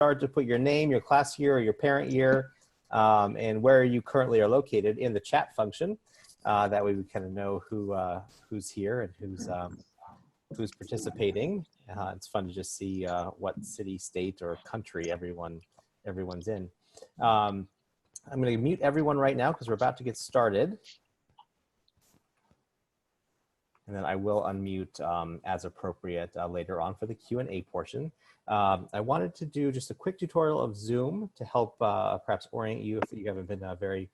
start to put your name, your class year, or your parent year, and where you currently are located in the chat function. That way we kind of know who's here and who's participating. It's fun to just see what city, state, or country everyone's in. I'm going to mute everyone right now because we're about to get started. And then I will unmute as appropriate later on for the Q&A portion. I wanted to do just a quick tutorial of Zoom to help perhaps orient you if you haven't been a very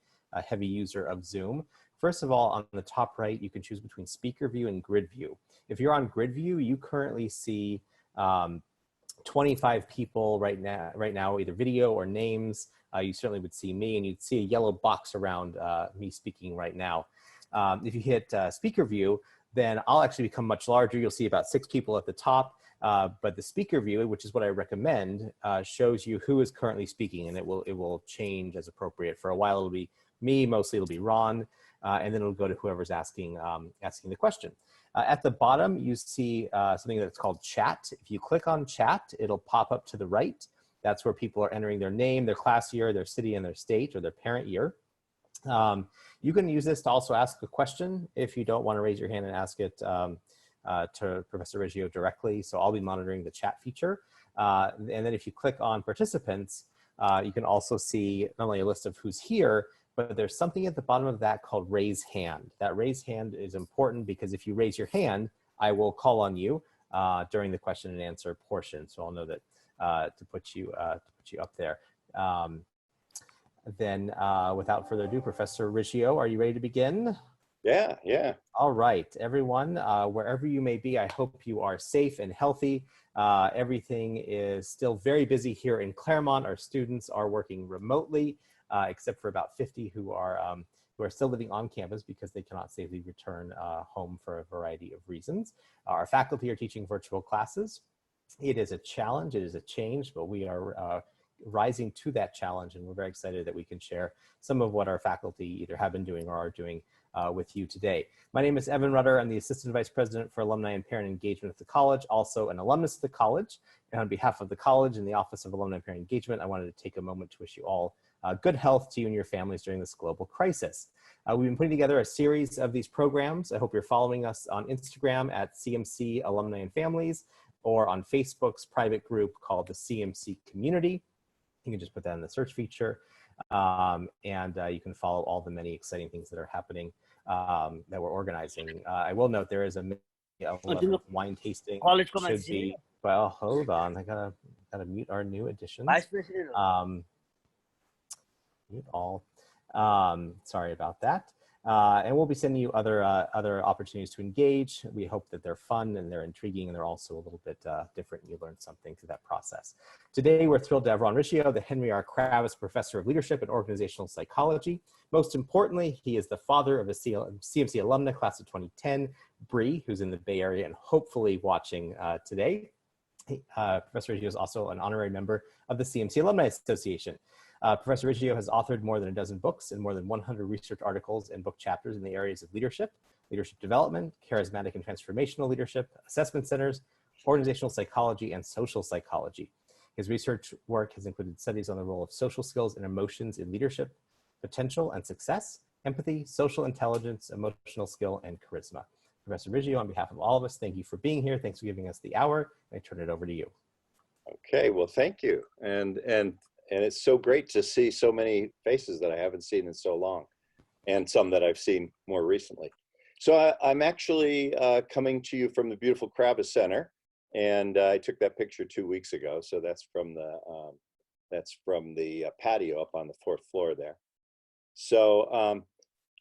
heavy user of Zoom. First of all, on the top right, you can choose between speaker view and grid view. If you're on grid view, you currently see 25 people right now, either video or names. You certainly would see me, and you'd see a yellow box around me speaking right now. If you hit speaker view, then I'll actually become much larger. You'll see about 6 people at the top, but the speaker view, which is what I recommend, shows you who is currently speaking, and it will change as appropriate. For a while, it'll be me, mostly it'll be Ron, and then it'll go to whoever's asking the question. At the bottom, you see something that's called chat. If you click on chat, it'll pop up to the right. That's where people are entering their name, their class year, their city, and their state, or their parent year. You can use this to also ask a question if you don't want to raise your hand and ask it to Professor Riggio directly. So I'll be monitoring the chat feature. And then if you click on participants, you can also see not only a list of who's here, but there's something at the bottom of that called raise hand. That raise hand is important because if you raise your hand, I will call on you during the question and answer portion. So I'll know that to put you up there. Then without further ado, Professor Riggio, are you ready to begin? Yeah. All right, everyone, wherever you may be, I hope you are safe and healthy. Everything is still very busy here in Claremont. Our students are working remotely, except for about 50 who are still living on campus because they cannot safely return home for a variety of reasons. Our faculty are teaching virtual classes. It is a challenge, it is a change, but we are rising to that challenge, and we're very excited that we can share some of what our faculty either have been doing or are doing with you today. My name is Evan Rutter. I'm the Assistant Vice President for Alumni and Parent Engagement at the college, also an alumnus of the college. And on behalf of the college and the Office of Alumni and Parent Engagement, I wanted to take a moment to wish you all good health to you and your families during this global crisis. We've been putting together a series of these programs. I hope you're following us on Instagram at CMC Alumni and Families, or on Facebook's private group called the CMC Community. You can just put that in the search feature, and you can follow all the many exciting things that are happening that we're organizing. I will note there is a wine tasting. Should be, well, hold on, I gotta mute our new additions. Mute all. Sorry about that. And we'll be sending you other opportunities to engage. We hope that they're fun and they're intriguing and they're also a little bit different and you learn something through that process. Today, we're thrilled to have Ron Riggio, the Henry R. Kravis Professor of Leadership and Organizational Psychology. Most importantly, he is the father of a CMC alumna, class of 2010, Bree, who's in the Bay Area and hopefully watching today. Professor Riggio is also an honorary member of the CMC Alumni Association. Professor Riggio has authored more than a dozen books and more than 100 research articles and book chapters in the areas of leadership, leadership development, charismatic and transformational leadership, assessment centers, organizational psychology, and social psychology. His research work has included studies on the role of social skills and emotions in leadership, potential and success, empathy, social intelligence, emotional skill, and charisma. Professor Riggio, on behalf of all of us, thank you for being here. Thanks for giving us the hour. I turn it over to you. Okay, well, thank you. And it's so great to see so many faces that I haven't seen in so long, and some that I've seen more recently. So I'm actually coming to you from the beautiful Kravis Center, and I took that picture 2 weeks ago. So that's from the patio up on the 4th floor there. So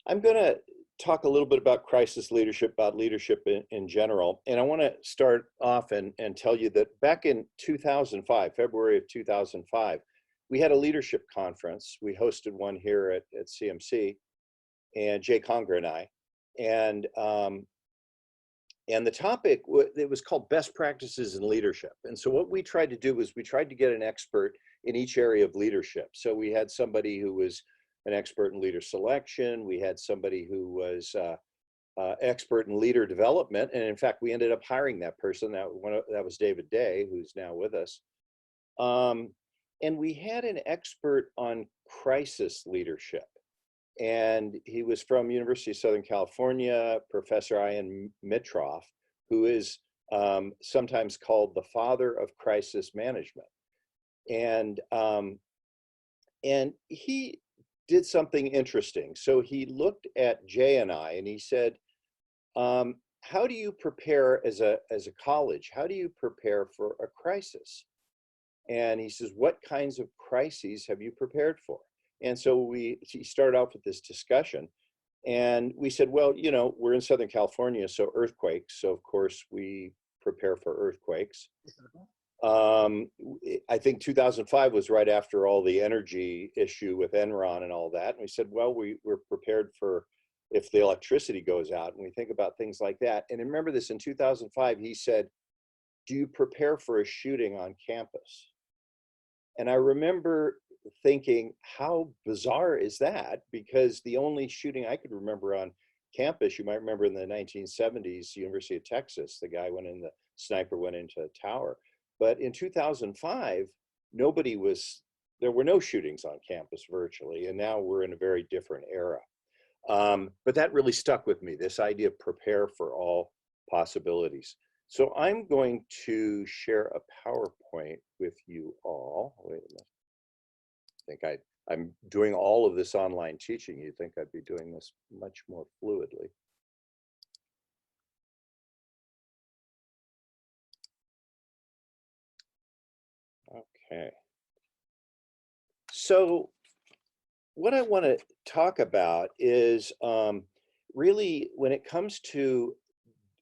I'm going to talk a little bit about crisis leadership, about leadership in general. And I want to start off and tell you that back in 2005, February of 2005, we had a leadership conference. We hosted one here at CMC, and Jay Conger and I. And the topic, it was called Best Practices in Leadership. And so what we tried to do was we tried to get an expert in each area of leadership. So we had somebody who was an expert in leader selection. We had somebody who was expert in leader development. And in fact, we ended up hiring that person. That was David Day, who's now with us. And we had an expert on crisis leadership. And he was from University of Southern California, Professor Ian Mitroff, who is sometimes called the father of crisis management. And he did something interesting. So he looked at Jay and I, and he said, how do you prepare as a college? How do you prepare for a crisis? And he says, what kinds of crises have you prepared for? And so he started off with this discussion. And we said, well, you know, we're in Southern California, so earthquakes. So of course we prepare for earthquakes. I think 2005 was right after all the energy issue with Enron and all that. And we said, well, we're prepared for if the electricity goes out, and we think about things like that. And I remember this in 2005, he said, do you prepare for a shooting on campus? And I remember thinking, how bizarre is that? Because the only shooting I could remember on campus, you might remember in the 1970s, University of Texas, the sniper went into a tower. But in 2005, there were no shootings on campus virtually, and now we're in a very different era. But that really stuck with me, this idea of prepare for all possibilities. So I'm going to share a PowerPoint with you all. Wait a minute. I think I'm doing all of this online teaching. You'd think I'd be doing this much more fluidly. Okay. So what I want to talk about is really when it comes to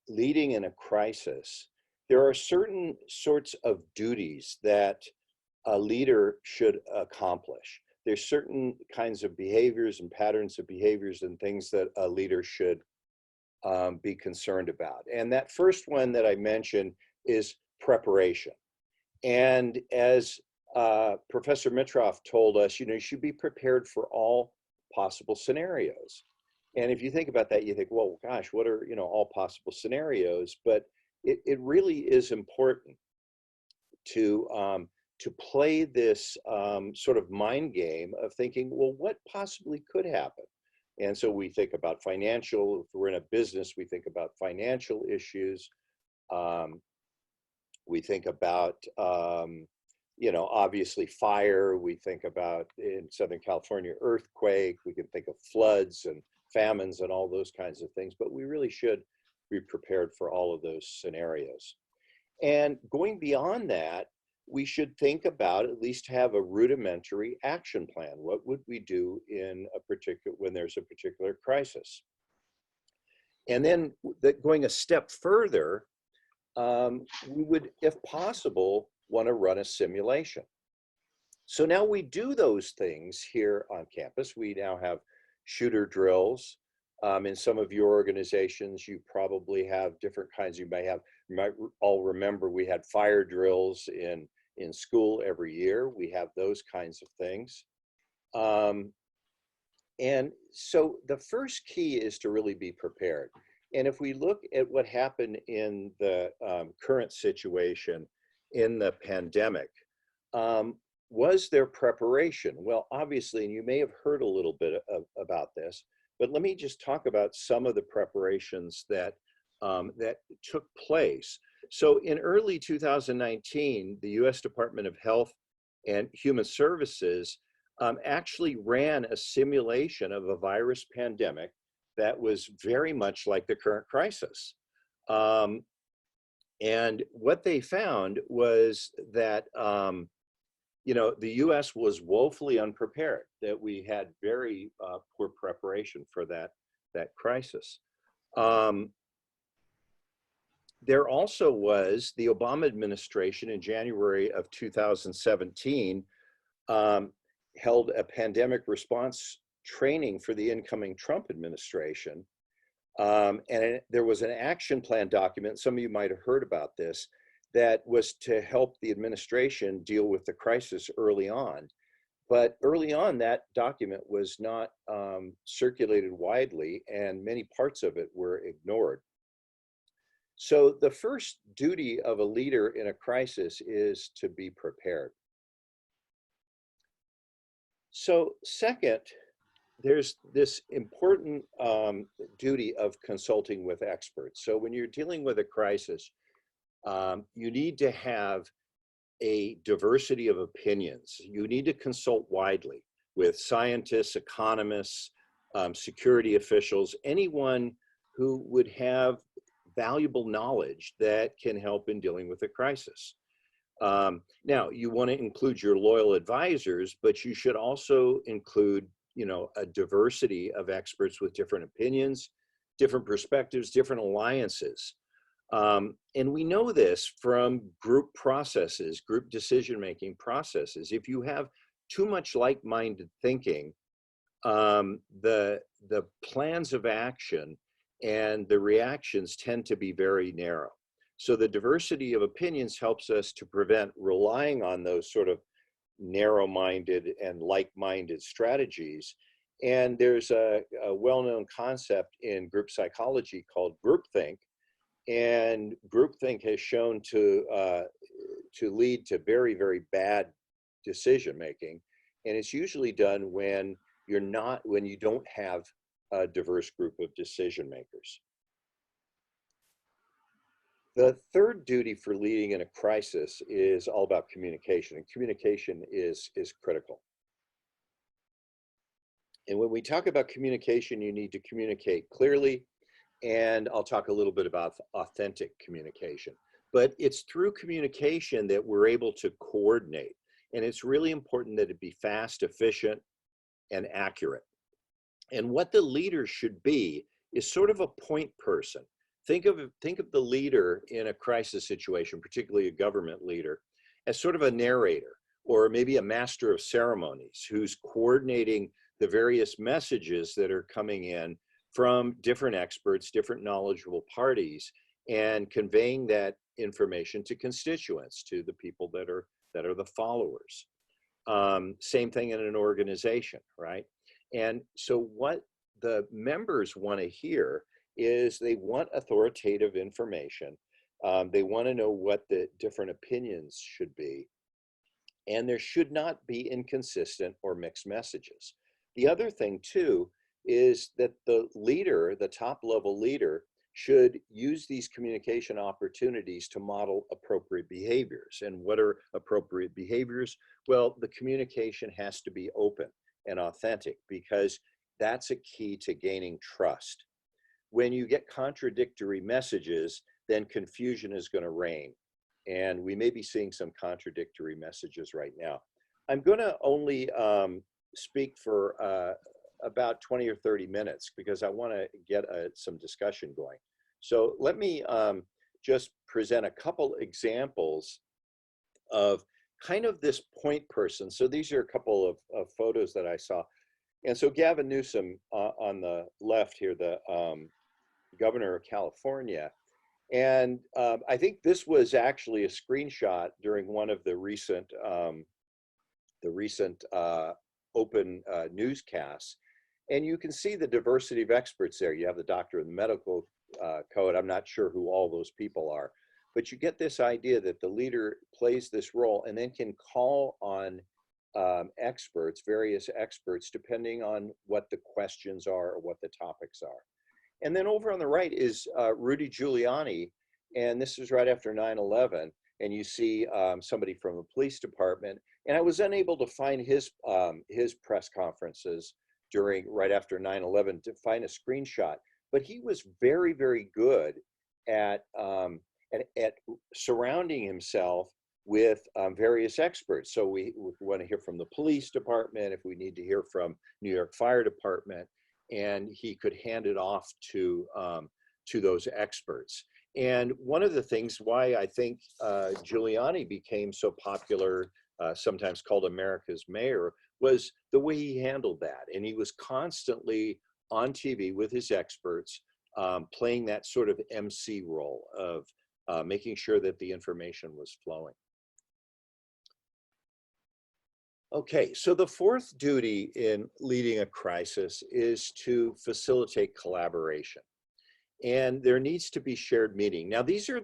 leading in a crisis, there are certain sorts of duties that a leader should accomplish. There's certain kinds of behaviors and patterns of behaviors and things that a leader should be concerned about. And that first one that I mentioned is preparation. And as Professor Mitroff told us, you know, you should be prepared for all possible scenarios. And if you think about that, you think, well, gosh, what are, you know, all possible scenarios? But it really is important to play this sort of mind game of thinking, well, what possibly could happen? And so we think about financial, if we're in a business, we think about financial issues. We think about, you know, obviously fire. We think about, in Southern California, earthquake. We can think of floods and famines and all those kinds of things, but we really should be prepared for all of those scenarios. And going beyond that, we should think about, at least have a rudimentary action plan. What would we do when there's a particular crisis? And then going a step further, we would, if possible, want to run a simulation. So now we do those things here on campus. We now have shooter drills. In some of your organizations, you probably have different kinds. You might all remember we had fire drills in school every year. We have those kinds of things. And so the first key is to really be prepared. And if we look at what happened in the current situation in the pandemic, was there preparation? Well, obviously, and you may have heard a little bit about this, but let me just talk about some of the preparations that took place. So in early 2019, the US Department of Health and Human Services actually ran a simulation of a virus pandemic that was very much like the current crisis. And what they found was that you know, the US was woefully unprepared, that we had very poor preparation for that crisis. There also was the Obama administration in January of 2017 held a pandemic response training for the incoming Trump administration. And there was an action plan document, some of you might have heard about this, that was to help the administration deal with the crisis early on. But early on, that document was not circulated widely, and many parts of it were ignored. So the first duty of a leader in a crisis is to be prepared. So second, there's this important duty of consulting with experts. So when you're dealing with a crisis, you need to have a diversity of opinions. You need to consult widely with scientists, economists, security officials, anyone who would have valuable knowledge that can help in dealing with a crisis. Now, you want to include your loyal advisors, but you should also include, a diversity of experts with different opinions, different perspectives, different alliances. And we know this from group processes, group decision-making processes. If you have too much like-minded thinking, the plans of action and the reactions tend to be very narrow. So the diversity of opinions helps us to prevent relying on those sort of narrow-minded and like-minded strategies. And there's a well-known concept in group psychology called groupthink. And groupthink has shown to lead to very, very bad decision making. And it's usually done when you don't have a diverse group of decision makers. The third duty for leading in a crisis is all about communication, and communication is critical. And when we talk about communication, you need to communicate clearly, and I'll talk a little bit about authentic communication. But it's through communication that we're able to coordinate, and it's really important that it be fast, efficient, and accurate. And what the leader should be is sort of a point person. Think of the leader in a crisis situation, particularly a government leader, as sort of a narrator or maybe a master of ceremonies who's coordinating the various messages that are coming in from different experts, different knowledgeable parties, and conveying that information to constituents, to the people that are the followers. Same thing in an organization, right? And so what the members want to hear is they want authoritative information. They want to know what the different opinions should be. And there should not be inconsistent or mixed messages. The other thing too is that the leader, the top level leader, should use these communication opportunities to model appropriate behaviors. And what are appropriate behaviors? Well, the communication has to be open and authentic, because that's a key to gaining trust. When you get contradictory messages, then confusion is going to reign. And we may be seeing some contradictory messages right now. I'm going to only speak for about 20 or 30 minutes because I want to get some discussion going. So let me just present a couple examples of kind of this point person. So these are a couple of photos that I saw. And so Gavin Newsom on the left here, the governor of California. And I think this was actually a screenshot during one of the recent open newscasts. And you can see the diversity of experts there. You have the doctor of the medical code. I'm not sure who all those people are, but you get this idea that the leader plays this role and then can call on experts, various experts, depending on what the questions are or what the topics are. And then over on the right is Rudy Giuliani, and this is right after 9/11. And you see somebody from the police department. And I was unable to find his press conferences right after 9/11 to find a screenshot. But he was very, very good at surrounding himself with various experts. So we want to hear from the police department, if we need to hear from New York Fire Department, and he could hand it off to those experts. And one of the things why I think Giuliani became so popular, sometimes called America's mayor, was the way he handled that. And he was constantly on TV with his experts, playing that sort of MC role of making sure that the information was flowing. Okay, so the fourth duty in leading a crisis is to facilitate collaboration. And there needs to be shared meaning. Now, these are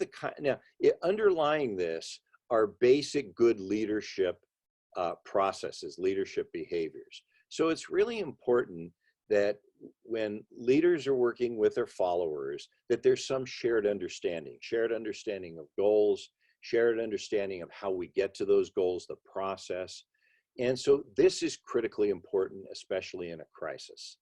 underlying this are basic good leadership processes, leadership behaviors. So it's really important that when leaders are working with their followers, that there's some shared understanding of goals, shared understanding of how we get to those goals, the process. And so this is critically important, especially in a crisis.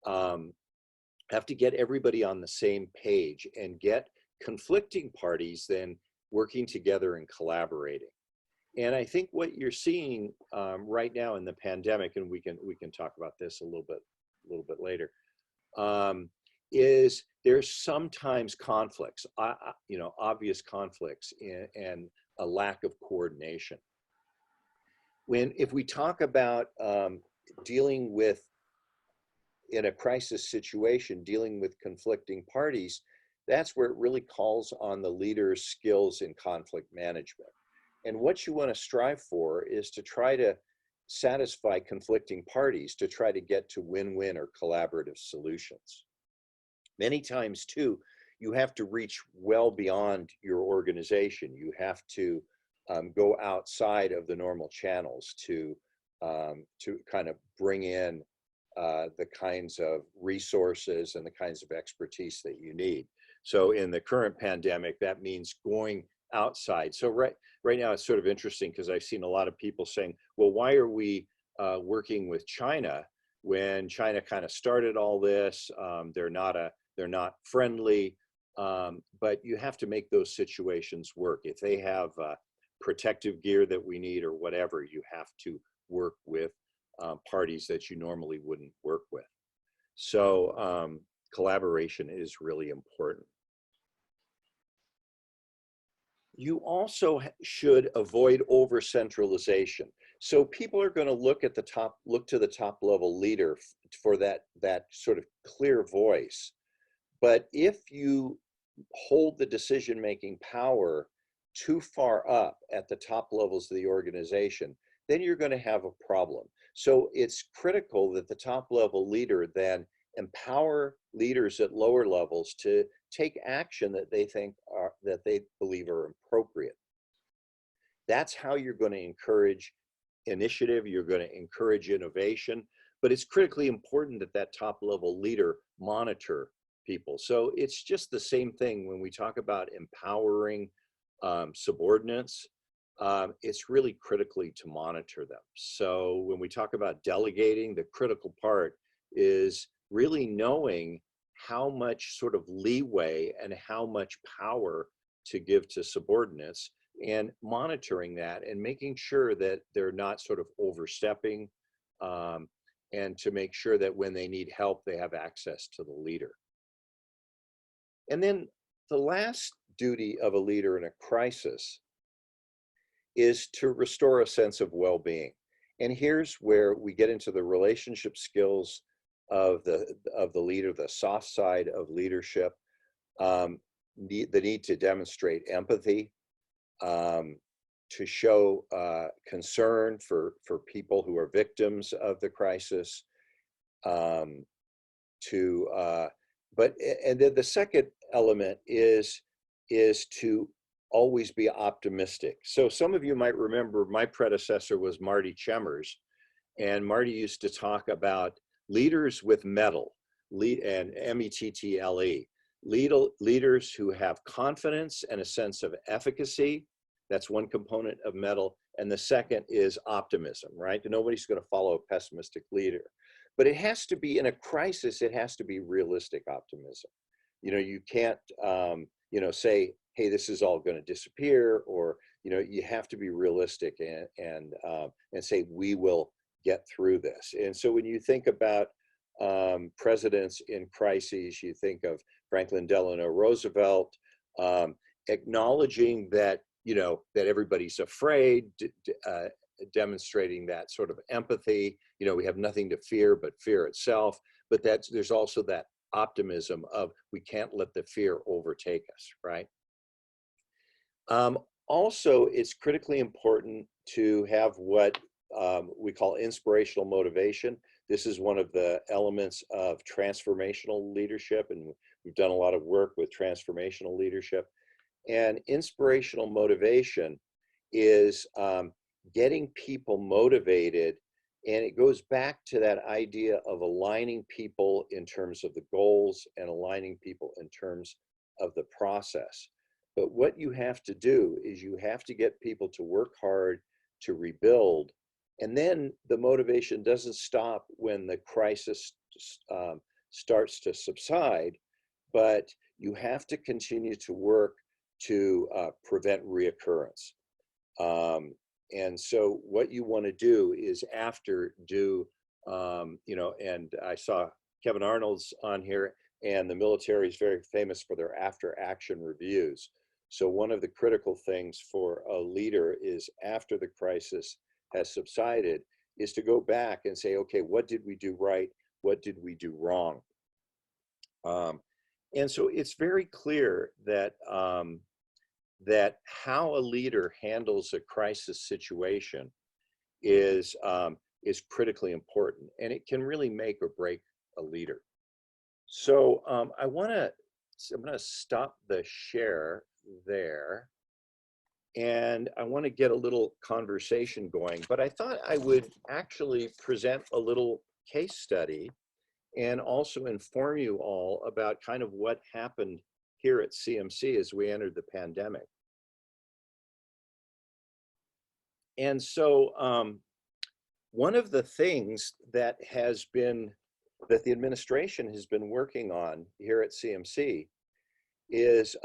Have to get everybody on the same page and get conflicting parties then working together and collaborating. And I think what you're seeing right now in the pandemic, and we can talk about this a little bit later, is there's sometimes conflicts, obvious conflicts and a lack of coordination. If we talk about dealing with, in a crisis situation, dealing with conflicting parties, that's where it really calls on the leader's skills in conflict management. And what you want to strive for is to try to satisfy conflicting parties, to try to get to win-win or collaborative solutions. Many times too, you have to reach well beyond your organization. You have to go outside of the normal channels to kind of bring in the kinds of resources and the kinds of expertise that you need. So in the current pandemic, that means going outside. So right now it's sort of interesting because I've seen a lot of people saying, well, why are we working with China when China kind of started all this? They're not friendly, but you have to make those situations work. If they have protective gear that we need or whatever, you have to work with parties that you normally wouldn't work with. So collaboration is really important. You also should avoid over centralization. So people are going to look to the top level leader for that sort of clear voice. But if you hold the decision-making power too far up at the top levels of the organization, then you're going to have a problem. So it's critical that the top level leader then empower leaders at lower levels to take action that they believe are appropriate. That's how you're going to encourage initiative, you're going to encourage innovation, but it's critically important that that top level leader monitor people. So it's just the same thing when we talk about empowering subordinates. It's really critically to monitor them. So when we talk about delegating, the critical part is really knowing how much sort of leeway and how much power to give to subordinates and monitoring that and making sure that they're not sort of overstepping and to make sure that when they need help, they have access to the leader. And then the last duty of a leader in a crisis is to restore a sense of well-being. And here's where we get into the relationship skills of the leader, the soft side of leadership, the need to demonstrate empathy, to show concern for people who are victims of the crisis, and then the second element is to always be optimistic. So some of you might remember my predecessor was Marty Chemers, and Marty used to talk about leaders with mettle, and M-E-T-T-L-E, leaders who have confidence and a sense of efficacy. That's one component of mettle. And the second is optimism, right? Nobody's going to follow a pessimistic leader. But it has to be, in a crisis, it has to be realistic optimism. You can't, say, hey, this is all going to disappear, or, you have to be realistic and say, we will get through this. And so when you think about presidents in crises, you think of Franklin Delano Roosevelt, acknowledging that, that everybody's afraid, demonstrating that sort of empathy. We have nothing to fear but fear itself. But there's also that optimism of we can't let the fear overtake us, right? Also, it's critically important to have what we call inspirational motivation. This is one of the elements of transformational leadership, and we've done a lot of work with transformational leadership. And inspirational motivation is getting people motivated. And it goes back to that idea of aligning people in terms of the goals and aligning people in terms of the process. But what you have to do is you have to get people to work hard to rebuild. And then the motivation doesn't stop when the crisis starts to subside, but you have to continue to work to prevent reoccurrence. And so what you want to do is and I saw Kevin Arnold's on here, and the military is very famous for their after action reviews. So one of the critical things for a leader is, after the crisis has subsided, is to go back and say, okay, what did we do right? What did we do wrong? And so it's very clear that that how a leader handles a crisis situation is critically important, and it can really make or break a leader. So I'm going to stop the share there, and I want to get a little conversation going, but I thought I would actually present a little case study and also inform you all about kind of what happened here at CMC as we entered the pandemic. And so one of the things that the administration has been working on here at CMC is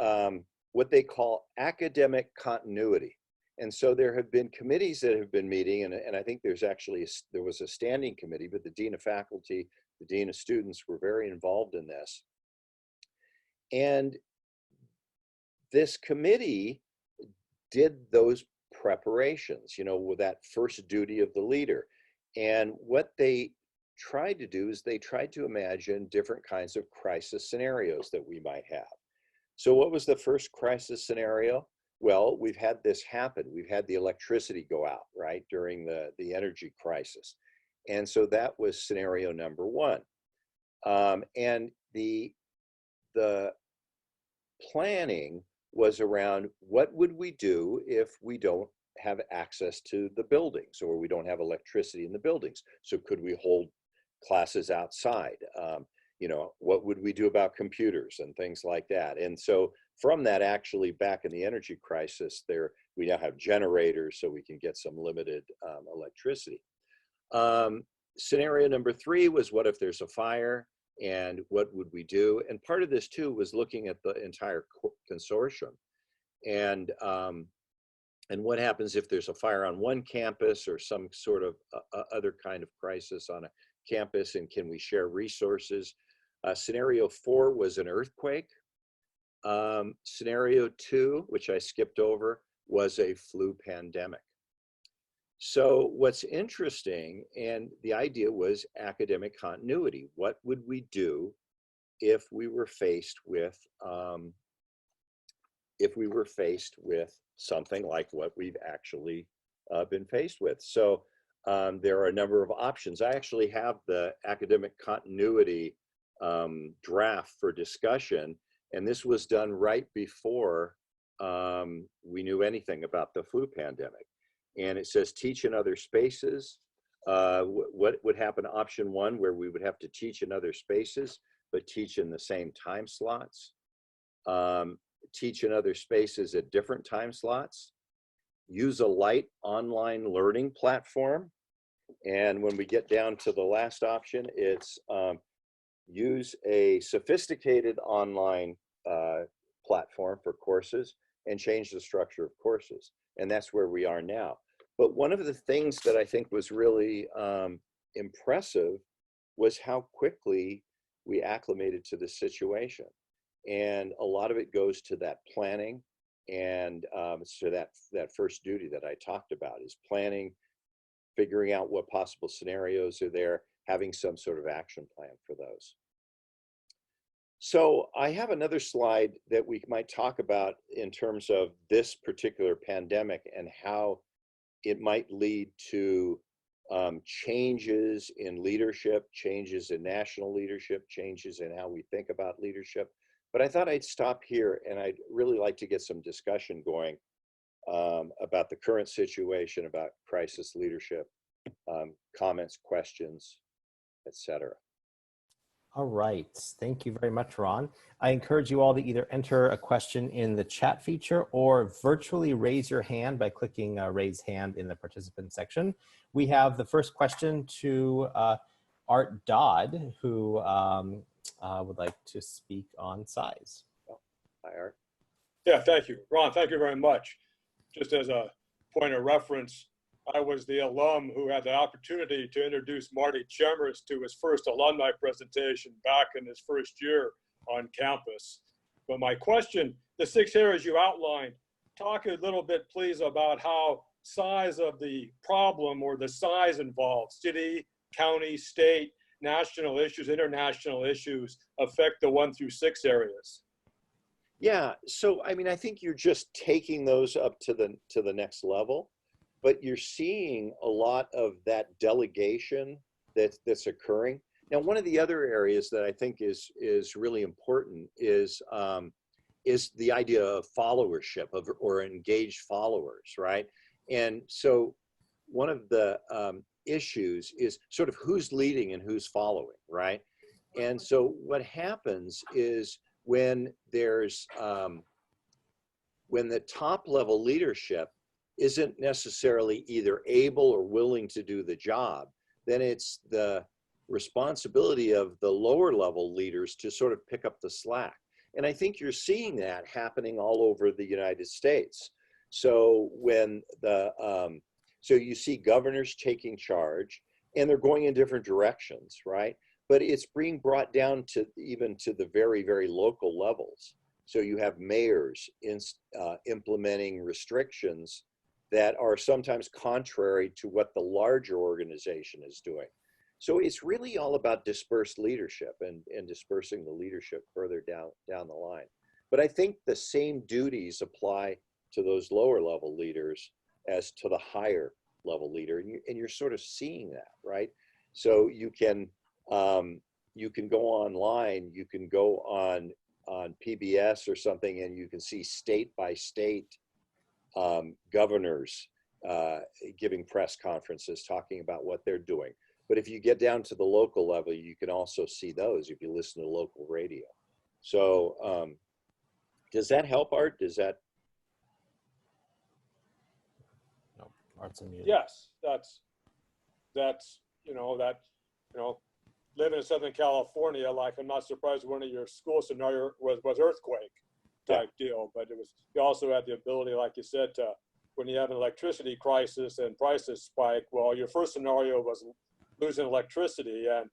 what they call academic continuity. And so there have been committees that have been meeting, and I think there was a standing committee, but the Dean of Faculty, the Dean of Students were very involved in this. And this committee did those preparations, with that first duty of the leader. And what they tried to do is they tried to imagine different kinds of crisis scenarios that we might have. So what was the first crisis scenario? Well, we've had this happen. We've had the electricity go out, right, during the energy crisis. And so that was scenario number one. And the planning was around, what would we do if we don't have access to the buildings, or we don't have electricity in the buildings? So could we hold classes outside? What would we do about computers and things like that? And so from that, actually, back in the energy crisis, we now have generators so we can get some limited electricity. Scenario number three was, what if there's a fire, and what would we do? And part of this too was looking at the entire consortium, and what happens if there's a fire on one campus or some sort of other kind of crisis on a campus, and can we share resources? Scenario four was an earthquake. Scenario two, which I skipped over, was a flu pandemic. So what's interesting, and the idea was academic continuity. What would we do if we were faced with something like what we've actually been faced with? So there are a number of options. I actually have the academic continuity draft for discussion, and this was done right before we knew anything about the flu pandemic. And it says, teach in other spaces. What would happen? Option one, where we would have to teach in other spaces, but teach in the same time slots. Teach in other spaces at different time slots. Use a light online learning platform. And when we get down to the last option, it's use a sophisticated online platform for courses and change the structure of courses. And that's where we are now. But one of the things that I think was really impressive was how quickly we acclimated to the situation. And a lot of it goes to that planning, and so that first duty that I talked about is planning, figuring out what possible scenarios are there, having some sort of action plan for those. So I have another slide that we might talk about in terms of this particular pandemic and how it might lead to changes in leadership, changes in national leadership, changes in how we think about leadership. But I thought I'd stop here, and I'd really like to get some discussion going about the current situation, about crisis leadership, comments, questions, etc. All right, thank you very much, Ron. I encourage you all to either enter a question in the chat feature or virtually raise your hand by clicking raise hand in the participant section. We have the first question to Art Dodd, who would like to speak on size. Oh, hi, Art. Yeah, thank you. Ron, thank you very much. Just as a point of reference, I was the alum who had the opportunity to introduce Marty Chemers to his first alumni presentation back in his first year on campus. But my question, the 6 areas you outlined, talk a little bit, please, about how size of the problem or the size involved, city, county, state, national issues, international issues, affect the 1 through 6 areas. Yeah, so I mean, I think you're just taking those up to the next level, but you're seeing a lot of that delegation that's occurring. Now, one of the other areas that I think is really important is the idea of followership or engaged followers, right? And so one of the issues is sort of who's leading and who's following, right? And so what happens is when there's when the top level leadership isn't necessarily either able or willing to do the job, then it's the responsibility of the lower level leaders to sort of pick up the slack. And I think you're seeing that happening all over the United States. So when so you see governors taking charge and they're going in different directions, right? But it's being brought down to even to the very, very local levels. So you have mayors implementing restrictions that are sometimes contrary to what the larger organization is doing. So it's really all about dispersed leadership and dispersing the leadership further down the line. But I think the same duties apply to those lower level leaders as to the higher level leader. And you're sort of seeing that, right? So you can go online, you can go on PBS or something, and you can see state by state governors giving press conferences talking about what they're doing. But if you get down to the local level, you can also see those if you listen to local radio. So does that help, Art? Does that? No, Art's unmuted. Yes, that's living in Southern California, like I'm not surprised one of your school scenario was earthquake type deal, but you also had the ability, like you said, to when you have an electricity crisis and prices spike, well, your first scenario was losing electricity. And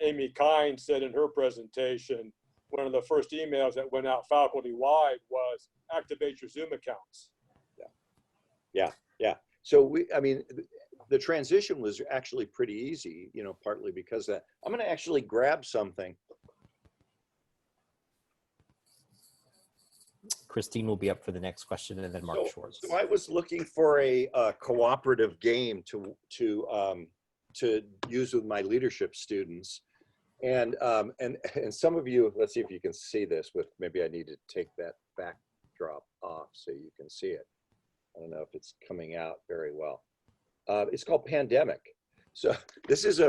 Amy Kine said in her presentation, one of the first emails that went out faculty-wide was activate your Zoom accounts. Yeah. So the transition was actually pretty easy, partly because of that. I'm going to actually grab something. Christine will be up for the next question, and then Mark Schwartz. So I was looking for a cooperative game to use with my leadership students, and some of you, let's see if you can see this. Maybe I need to take that backdrop off so you can see it. I don't know if it's coming out very well. It's called Pandemic. So this is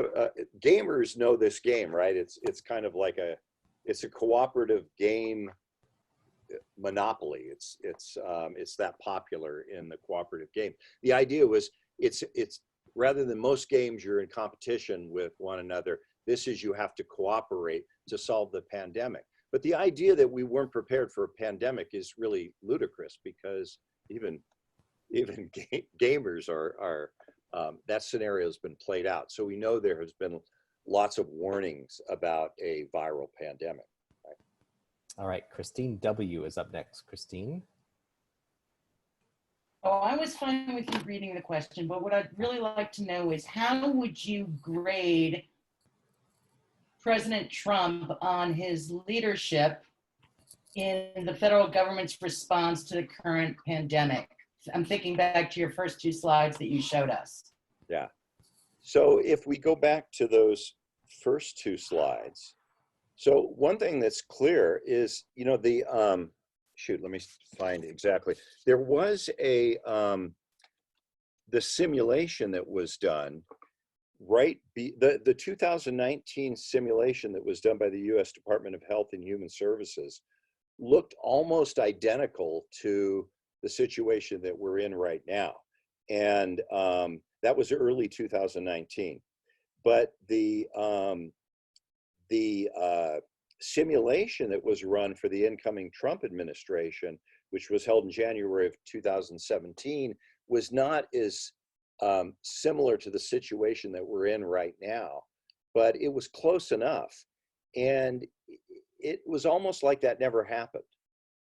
gamers know this game, right? It's kind of like it's a cooperative game. Monopoly. It's that popular in the cooperative game. The idea was it's rather than most games you're in competition with one another. This is you have to cooperate to solve the pandemic. But the idea that we weren't prepared for a pandemic is really ludicrous, because even gamers are that scenario has been played out. So we know there has been lots of warnings about a viral pandemic. All right, Christine W. is up next. Christine? Oh, I was fine with you reading the question, but what I'd really like to know is how would you grade President Trump on his leadership in the federal government's response to the current pandemic? I'm thinking back to your first 2 slides that you showed us. Yeah. So if we go back to those first 2 slides, so one thing that's clear is, the shoot, let me find exactly. There was a, the simulation that was done, the 2019 simulation that was done by the US Department of Health and Human Services looked almost identical to the situation that we're in right now. And that was early 2019. But the simulation that was run for the incoming Trump administration, which was held in January of 2017, was not as similar to the situation that we're in right now, but it was close enough. And it was almost like that never happened.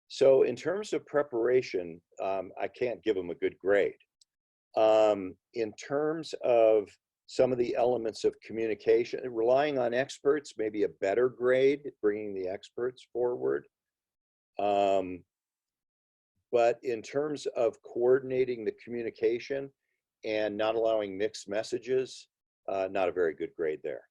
So in terms of preparation, I can't give them a good grade. In terms of some of the elements of communication, relying on experts, maybe a better grade, bringing the experts forward. But in terms of coordinating the communication and not allowing mixed messages, not a very good grade there.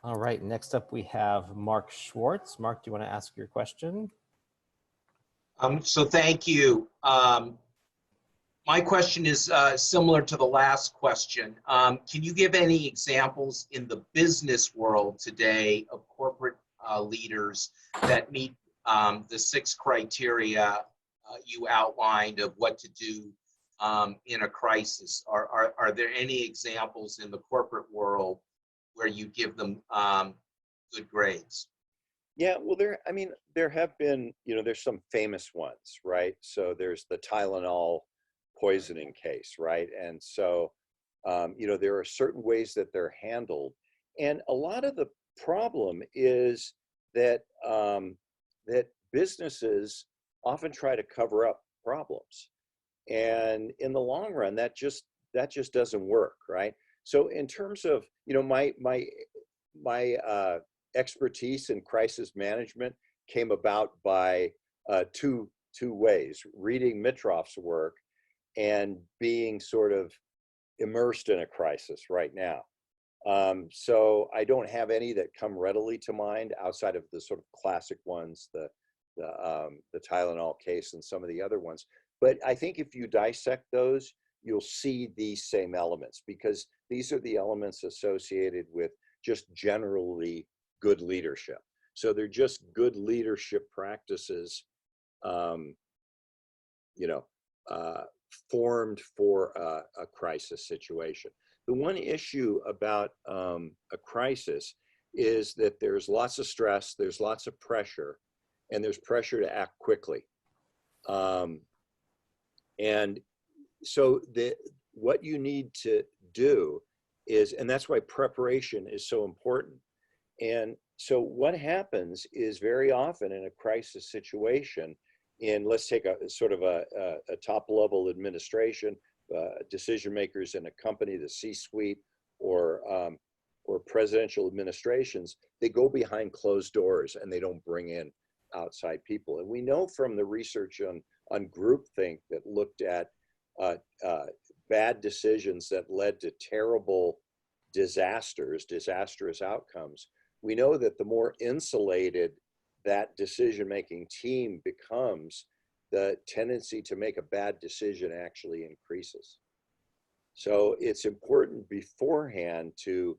All right, next up we have Mark Schwartz. Mark, do you want to ask your question? So thank you. My question is similar to the last question. Can you give any examples in the business world today of corporate leaders that meet the 6 criteria you outlined of what to do in a crisis? Are there any examples in the corporate world where you give them good grades? Yeah, well, there have been, there's some famous ones, right? So there's the Tylenol poisoning case, right? And so, there are certain ways that they're handled. And a lot of the problem is that, that businesses often try to cover up problems. And in the long run, that just doesn't work, right? So in terms of, my expertise in crisis management came about by two ways: reading Mitroff's work and being sort of immersed in a crisis right now. So I don't have any that come readily to mind outside of the sort of classic ones, the Tylenol case and some of the other ones. But I think if you dissect those, you'll see these same elements, because these are the elements associated with just generally good leadership. So they're just good leadership practices, formed for a crisis situation. The one issue about a crisis is that there's lots of stress, there's lots of pressure, and there's pressure to act quickly. And so what you need to do is, and that's why preparation is so important. And so what happens is very often in a crisis situation, let's take a sort of a top level administration, decision makers in a company, the C-suite, or presidential administrations, they go behind closed doors and they don't bring in outside people. And we know from the research on groupthink that looked at bad decisions that led to terrible disastrous outcomes, we know that the more insulated that decision-making team becomes, the tendency to make a bad decision actually increases. So it's important beforehand to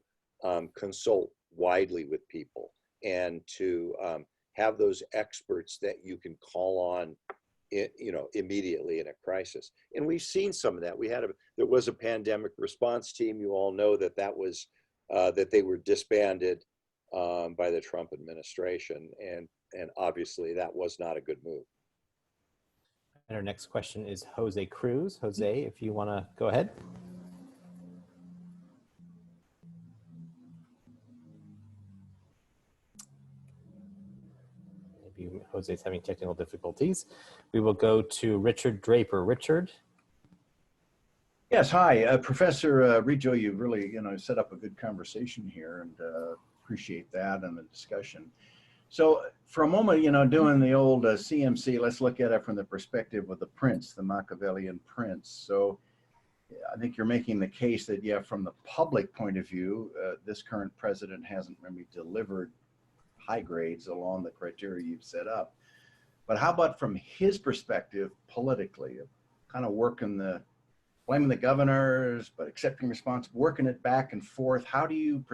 consult widely with people and to have those experts that you can call on, immediately in a crisis. And we've seen some of that. There was a pandemic response team. You all know that was that they were disbanded by the Trump administration, and obviously that was not a good move. And our next question is Jose Cruz. Jose, if you want to go ahead. Maybe Jose's having technical difficulties. We will go to Richard Draper. Richard. Yes, hi, Professor Riggio. You really, set up a good conversation here, and appreciate that and the discussion. So for a moment, doing the old CMC, let's look at it from the perspective of the prince, the Machiavellian prince. So I think you're making the case that, yeah, from the public point of view, this current president hasn't maybe delivered high grades along the criteria you've set up. But how about from his perspective politically, kind of blaming the governors, but accepting responsibility, working it back and forth? How do you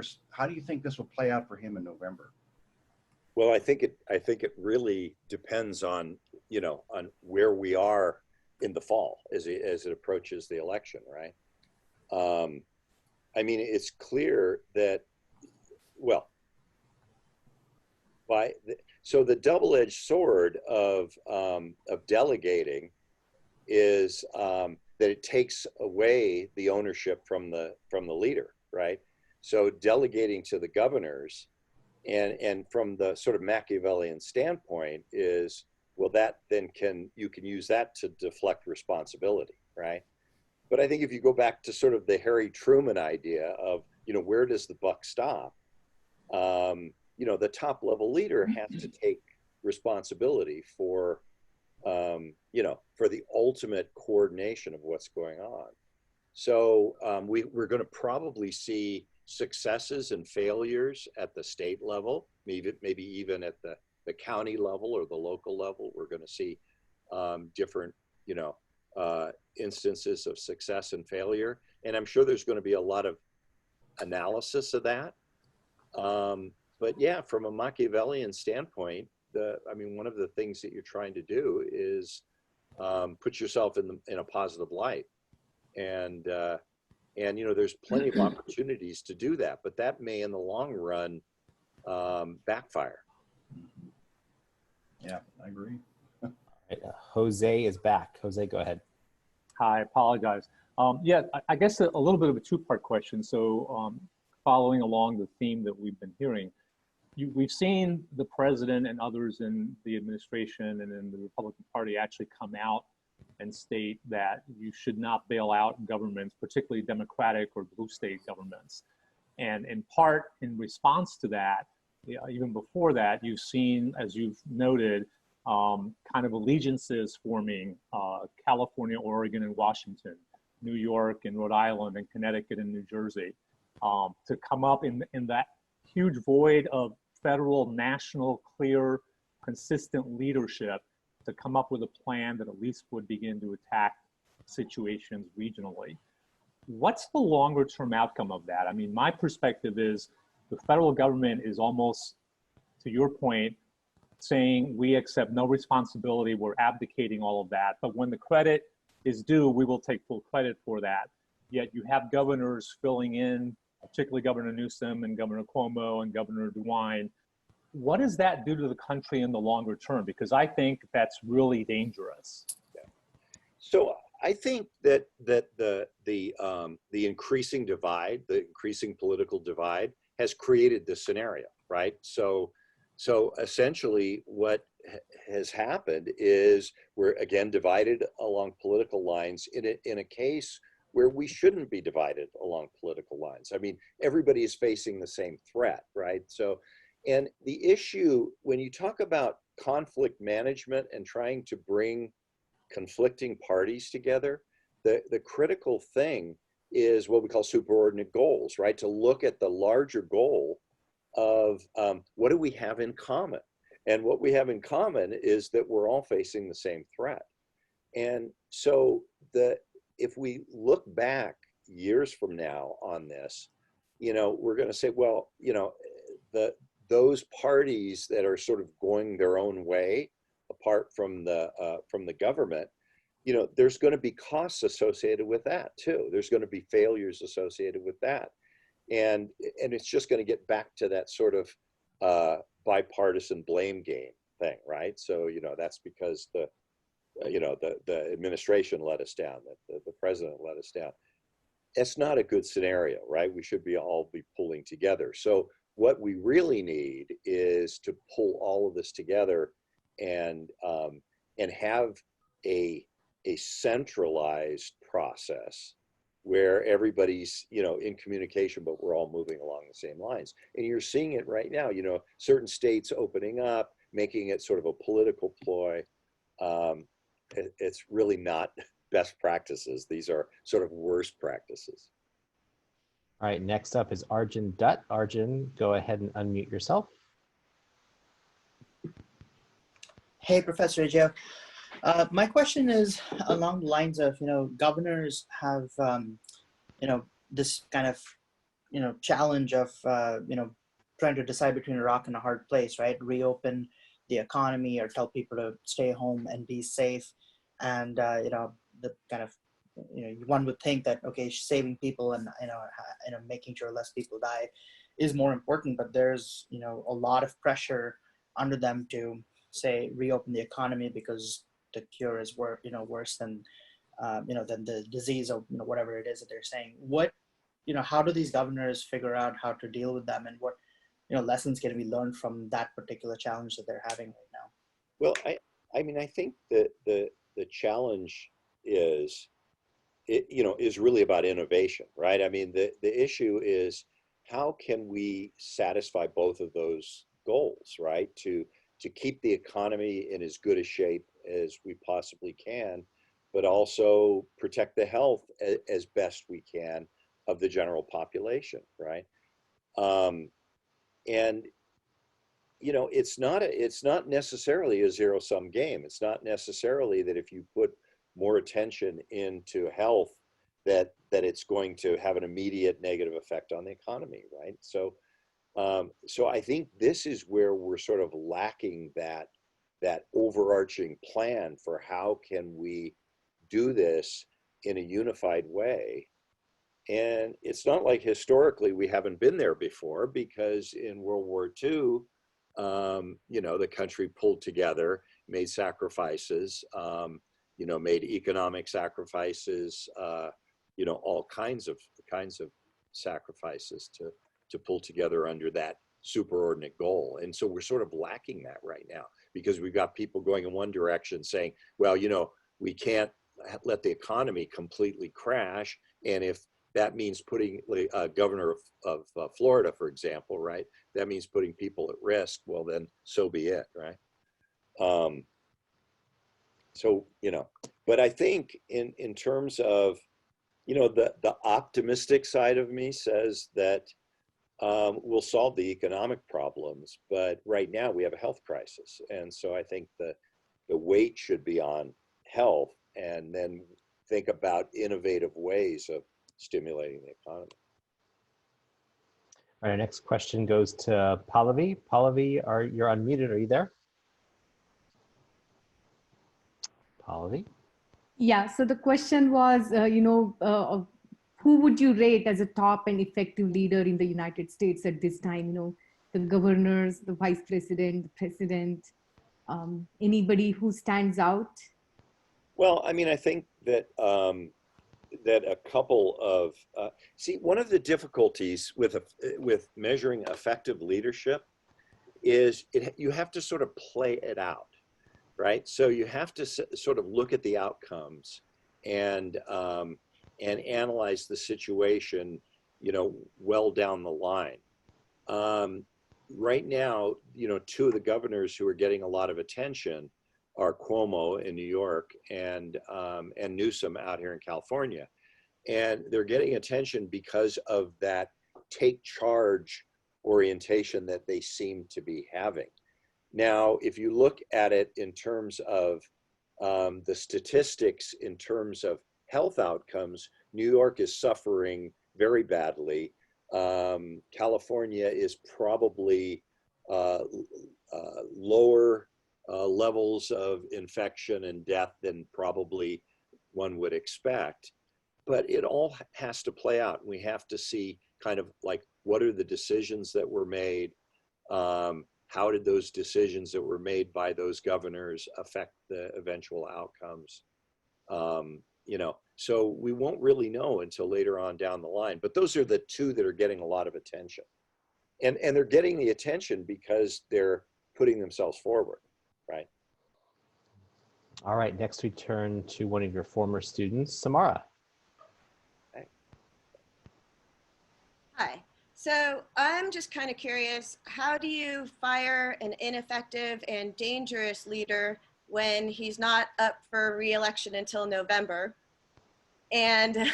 think this will play out for him in November? Well, I think it really depends on, on where we are in the fall as it approaches the election, right? I mean, it's clear that, well, so the double-edged sword of delegating is that it takes away the ownership from the leader, right? So delegating to the governors, and from the sort of Machiavellian standpoint is, well, that then you can use that to deflect responsibility, right? But I think if you go back to sort of the Harry Truman idea of, where does the buck stop? The top level leader has to take responsibility for, for the ultimate coordination of what's going on. So we're going to probably see successes and failures at the state level, maybe even at the county level or the local level. We're going to see different, instances of success and failure. And I'm sure there's going to be a lot of analysis of that. But yeah, from a Machiavellian standpoint, one of the things that you're trying to do is put yourself in a positive light. And there's plenty of opportunities to do that, but that may in the long run backfire. Yeah, I agree. All right, Jose is back. Jose, go ahead. Hi, I apologize. I guess a little bit of a two-part question. So following along the theme that we've been hearing, we've seen the president and others in the administration and in the Republican Party actually come out and state that you should not bail out governments, particularly Democratic or blue state governments. And in part, in response to that, even before that, you've seen, as you've noted, kind of allegiances forming, California, Oregon, and Washington, New York and Rhode Island, and Connecticut and New Jersey, to come up in that huge void of federal, national, clear, consistent leadership to come up with a plan that at least would begin to attack situations regionally. What's the longer term outcome of that? I mean, my perspective is the federal government is almost, to your point, saying we accept no responsibility, we're abdicating all of that, but when the credit is due, we will take full credit for that. Yet you have governors filling in, particularly Governor Newsom and Governor Cuomo and Governor DeWine. What does that do to the country in the longer term? Because I think that's really dangerous. Yeah. So I think that the increasing divide, the increasing political divide, has created this scenario, right? So essentially, what has happened is we're again divided along political lines in a case where we shouldn't be divided along political lines. I mean, everybody is facing the same threat, right? So, and the issue, when you talk about conflict management and trying to bring conflicting parties together, the critical thing is what we call superordinate goals, right? To look at the larger goal of what do we have in common? And what we have in common is that we're all facing the same threat. And so if we look back years from now on this, we're going to say, well, those parties that are sort of going their own way, apart from the government, there's going to be costs associated with that too. There's going to be failures associated with that, and it's just going to get back to that sort of bipartisan blame game thing, right? So that's because the administration let us down, that the president let us down. It's not a good scenario, right? We should all be pulling together. So what we really need is to pull all of this together and have a centralized process where everybody's in communication, but we're all moving along the same lines. And you're seeing it right now. Certain states opening up, making it sort of a political ploy. It's really not best practices. These are sort of worst practices. All right, next up is Arjun Dutt. Arjun, go ahead and unmute yourself. Hey, Professor Riggio. My question is along the lines of, governors have, this kind of, challenge of, trying to decide between a rock and a hard place, right? Reopen the economy or tell people to stay home and be safe. And, the kind of, one would think that, okay, saving people and, making sure less people die is more important, but there's, a lot of pressure under them to say reopen the economy because the cure is worse than than the disease or whatever it is that they're saying. What how do these governors figure out how to deal with them, and what lessons can be learned from that particular challenge that they're having right now? Well, I mean, I think that the challenge is is really about innovation, right? I mean, the issue is how can we satisfy both of those goals, right? To keep the economy in as good a shape as we possibly can, but also protect the health as best we can of the general population, right? And it's not necessarily a zero-sum game. It's not necessarily that if you put more attention into health that it's going to have an immediate negative effect on the economy, right? So I think this is where we're sort of lacking that overarching plan for how can we do this in a unified way. And it's not like historically we haven't been there before, because in World War II, the country pulled together, made sacrifices, made economic sacrifices, all kinds of sacrifices to pull together under that superordinate goal. And so we're sort of lacking that right now, because we've got people going in one direction saying, well, we can't let the economy completely crash. And if that means putting a governor of Florida, for example, right, that means putting people at risk, well, then so be it, right? But I think in terms of, the optimistic side of me says that we'll solve the economic problems, but right now we have a health crisis. And so I think the weight should be on health, and then think about innovative ways of stimulating the economy. All right, our next question goes to Pallavi. Pallavi, you're unmuted. Are you there? Pallavi? Yeah, so the question was, who would you rate as a top and effective leader in the United States at this time? The governors, the vice president, the president, anybody who stands out? Well, I mean, I think that that a couple of one of the difficulties with measuring effective leadership is you have to sort of play it out, right? So you have to sort of look at the outcomes and analyze the situation, well down the line. Right now, two of the governors who are getting a lot of attention are Cuomo in New York and Newsom out here in California. And they're getting attention because of that take charge orientation that they seem to be having. Now, if you look at it in terms of the statistics, in terms of health outcomes, New York is suffering very badly. California is probably lower levels of infection and death than probably one would expect. But it all has to play out. We have to see kind of like, what are the decisions that were made? How did those decisions that were made by those governors affect the eventual outcomes? So we won't really know until later on down the line. But those are the two that are getting a lot of attention. And they're getting the attention because they're putting themselves forward, right? All right, next we turn to one of your former students, Samara. Hi. So I'm just kind of curious, how do you fire an ineffective and dangerous leader when he's not up for re-election until November? And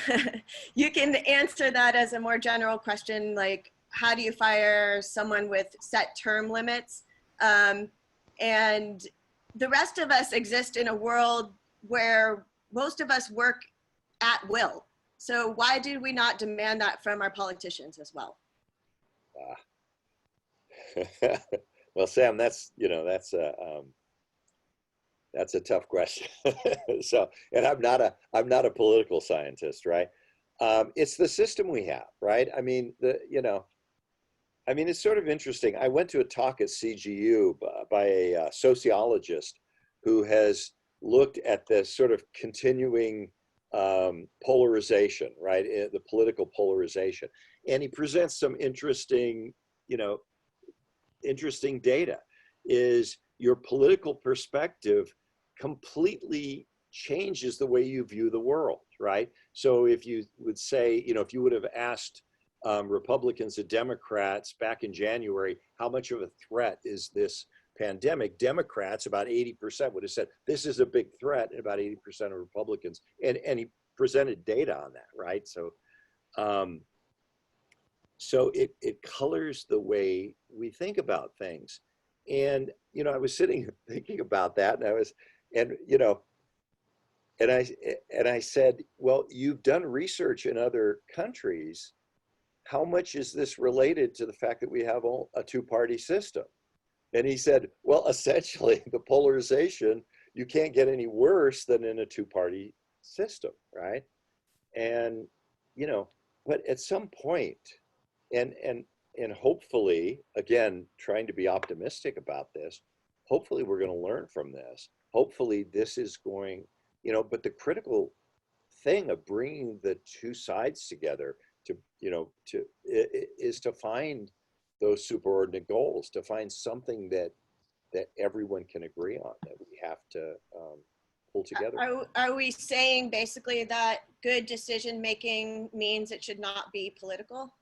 you can answer that as a more general question, like, how do you fire someone with set term limits? And the rest of us exist in a world where most of us work at will. So why do we not demand that from our politicians as well? Well, Sam, that's a tough question. So, and I'm not a political scientist, right? It's the system we have, right? I mean, it's sort of interesting. I went to a talk at CGU by a sociologist who has looked at this sort of continuing polarization, right? The political polarization. And he presents some interesting data. Is your political perspective completely changes the way you view the world, right? So if you would say, if you would have asked Republicans and Democrats back in January, how much of a threat is this pandemic? Democrats, about 80% would have said, this is a big threat, and about 80% of Republicans. And he presented data on that, right? So, it colors the way we think about things. And, I was sitting thinking about that, and I said, well, you've done research in other countries. How much is this related to the fact that we have a two-party system? And he said, well, essentially the polarization, you can't get any worse than in a two-party system, right? And, but at some point, and hopefully, again, trying to be optimistic about this, hopefully we're going to learn from this. Hopefully this is going, but the critical thing of bringing the two sides together is to find those superordinate goals, to find something that everyone can agree on, that we have to pull together. Are we saying basically that good decision making means it should not be political?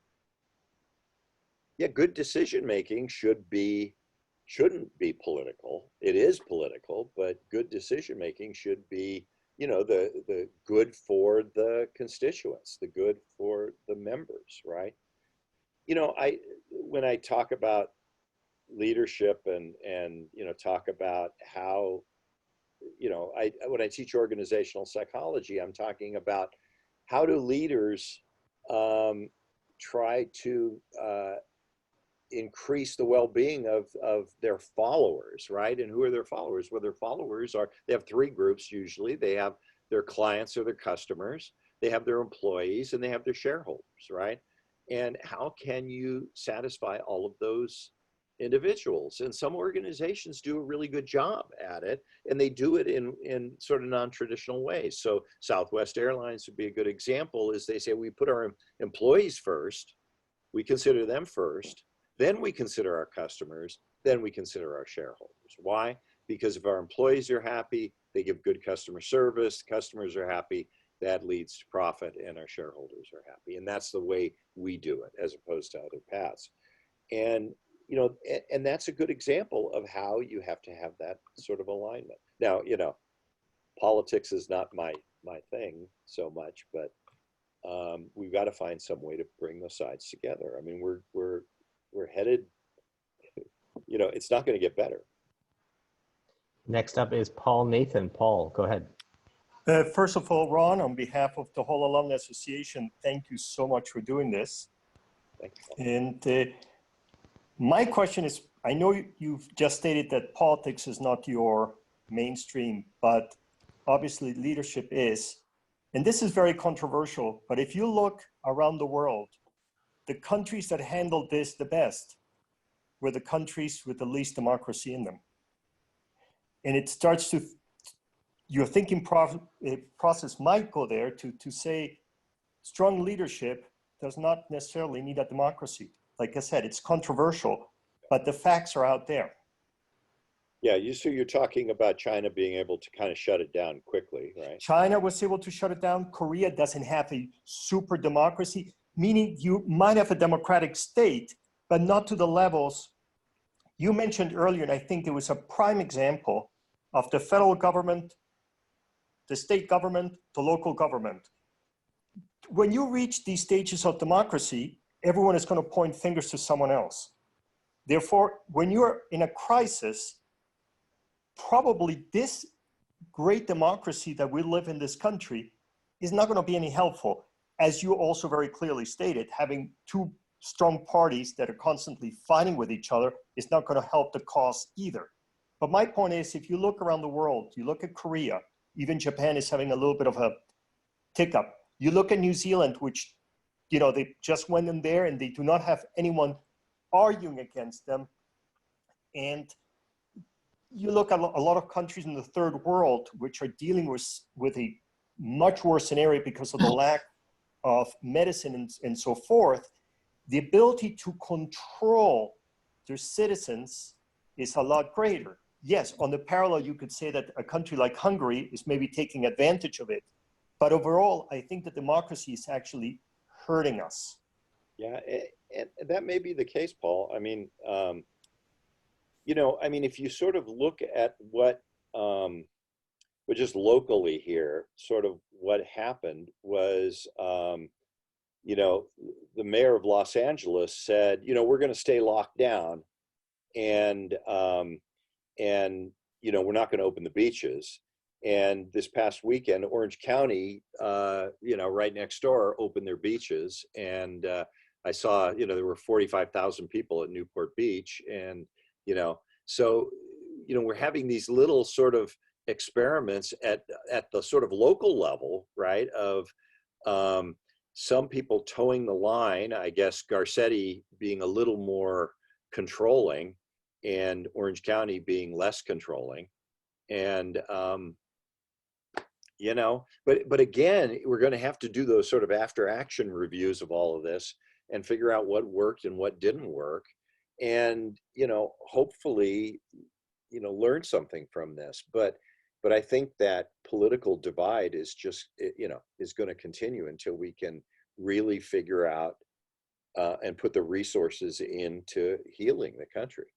Yeah, good decision making shouldn't be political. It is political, but good decision making should be, the good for the constituents, the good for the members, right? When I talk about leadership and talk about how, when I teach organizational psychology, I'm talking about how do leaders try to increase the well-being of their followers, right? And who are their followers? Well, their followers they have three groups usually. They have their clients or their customers, they have their employees, and they have their shareholders, right? And how can you satisfy all of those individuals? And some organizations do a really good job at it, and they do it in sort of non-traditional ways. So Southwest Airlines would be a good example, is they say we put our employees first, we consider them first, then we consider our customers, then we consider our shareholders. Why? Because if our employees are happy, they give good customer service, customers are happy, that leads to profit, and our shareholders are happy. And that's the way we do it, as opposed to other paths. And, and that's a good example of how you have to have that sort of alignment. Now, politics is not my thing so much, but we've got to find some way to bring those sides together. I mean, we're headed, it's not going to get better. Next up is Paul Nathan. Paul, go ahead. First of all, Ron, on behalf of the whole Alumni Association, thank you so much for doing this. Thank you. And my question is, I know you've just stated that politics is not your mainstream, but obviously leadership is. And this is very controversial, but if you look around the world, the countries that handled this the best were the countries with the least democracy in them. And it starts to, your thinking process might go there to say strong leadership does not necessarily need a democracy. Like I said, it's controversial, but the facts are out there. Yeah, you're talking about China being able to kind of shut it down quickly, right? China was able to shut it down. Korea doesn't have a super democracy, meaning you might have a democratic state, but not to the levels you mentioned earlier. And I think it was a prime example of the federal government, the state government, the local government. When you reach these stages of democracy, everyone is going to point fingers to someone else. Therefore, when you're in a crisis, probably this great democracy that we live in this country is not going to be any helpful. As you also very clearly stated, having two strong parties that are constantly fighting with each other is not going to help the cause either. But my point is, if you look around the world, you look at Korea, even Japan is having a little bit of a tick up. You look at New Zealand, which, you know, they just went in there and they do not have anyone arguing against them. And you look at a lot of countries in the third world, which are dealing with a much worse scenario because of the lack of medicine and so forth. The ability to control their citizens is a lot greater. Yes, on the parallel, you could say that a country like Hungary is maybe taking advantage of it. But overall, I think that democracy is actually hurting us. Yeah, and that may be the case, Paul. I mean, you know, I mean, if you sort of look at what, just locally here, sort of what happened was, you know, the mayor of Los Angeles said, you know, we're going to stay locked down, and you know, we're not going to open the beaches. And this past weekend, Orange County, you know, right next door, opened their beaches, and I saw, you know, there were 45,000 people at Newport Beach, and you know, so you know, we're having these little sort of experiments at the sort of local level, right? Of some people towing the line, I guess Garcetti being a little more controlling and Orange County being less controlling. And, you know, but again, we're going to have to do those sort of after action reviews of all of this and figure out what worked and what didn't work. And, you know, hopefully, you know, learn something from this. But I think that political divide is just, you know, is going to continue until we can really figure out and put the resources into healing the country.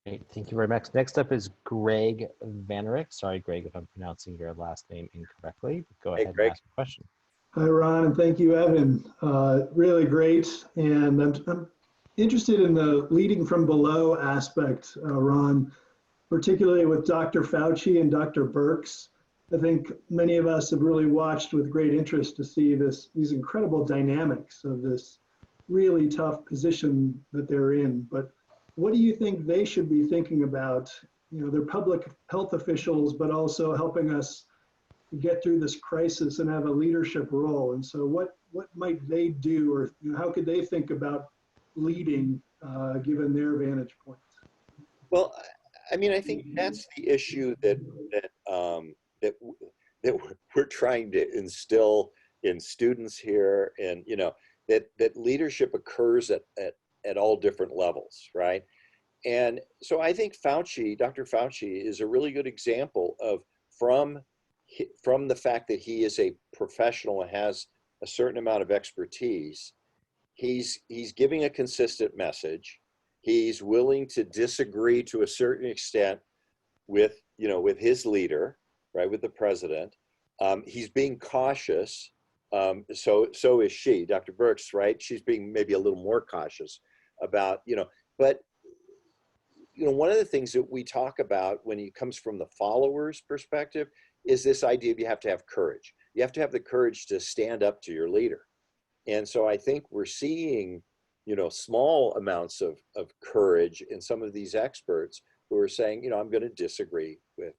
Great, thank you very much. Next up is Greg Vanerick. Sorry, Greg, if I'm pronouncing your last name incorrectly. Go ahead and ask your question. Hi, Ron, and thank you, Evan. Really great. And I'm interested in the leading from below aspect, Ron, particularly with Dr. Fauci and Dr. Birx. I think many of us have really watched with great interest to see these incredible dynamics of this really tough position that they're in. But what do you think they should be thinking about? You know, they're public health officials, but also helping us get through this crisis and have a leadership role. And so what might they do, or you know, how could they think about leading given their vantage points? Well, I mean, I think that's the issue that we're trying to instill in students here, and you know, that leadership occurs at all different levels, right? And so I think Dr. Fauci is a really good example of from the fact that he is a professional and has a certain amount of expertise, he's giving a consistent message. He's willing to disagree to a certain extent with, you know, with his leader, right, with the president. He's being cautious. So is she, Dr. Birx, right? She's being maybe a little more cautious about, you know, but, you know, one of the things that we talk about when it comes from the follower's perspective is this idea of you have to have courage. You have to have the courage to stand up to your leader. And so I think we're seeing, you know, small amounts of courage in some of these experts who are saying, you know, I'm going to disagree with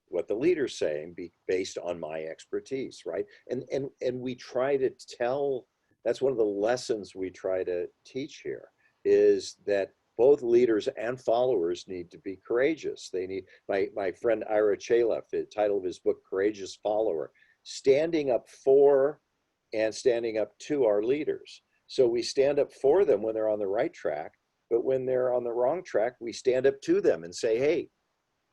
what the leader's saying based on my expertise, right? And we try to tell, that's one of the lessons we try to teach here, is that both leaders and followers need to be courageous. They need, my friend Ira Chalef, the title of his book, Courageous Follower, standing up for and standing up to our leaders. So we stand up for them when they're on the right track, but when they're on the wrong track, we stand up to them and say, hey,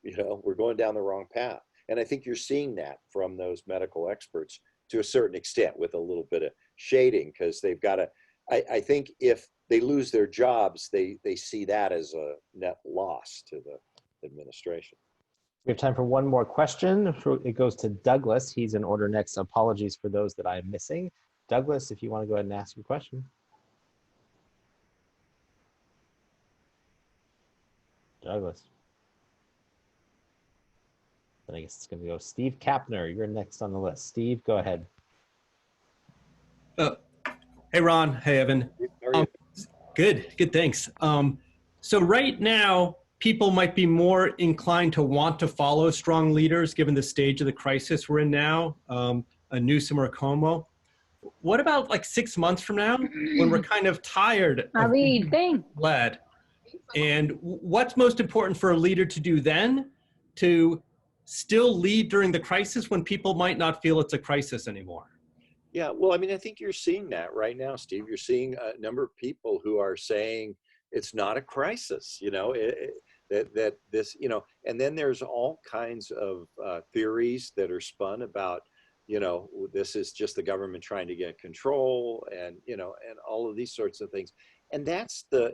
you know, we're going down the wrong path. And I think you're seeing that from those medical experts to a certain extent, with a little bit of shading, because they've got to, I think if they lose their jobs, they see that as a net loss to the administration. We have time for one more question. It goes to Douglas. He's in order next. Apologies for those that I'm missing. Douglas, if you want to go ahead and ask your question. Douglas. Then I guess it's going to go Steve Kapner. You're next on the list. Steve, go ahead. Hey, Ron. Hey, Evan. Good, thanks. So right now, people might be more inclined to want to follow strong leaders given the stage of the crisis we're in now, a Newsom or Cuomo. What about like 6 months from now when we're kind of tired of being led? And what's most important for a leader to do then to still lead during the crisis when people might not feel it's a crisis anymore? Yeah, well, I mean, I think you're seeing that right now, Steve. You're seeing a number of people who are saying it's not a crisis, you know, that this, you know, and then there's all kinds of theories that are spun about, you know, this is just the government trying to get control and, you know, and all of these sorts of things. And that's the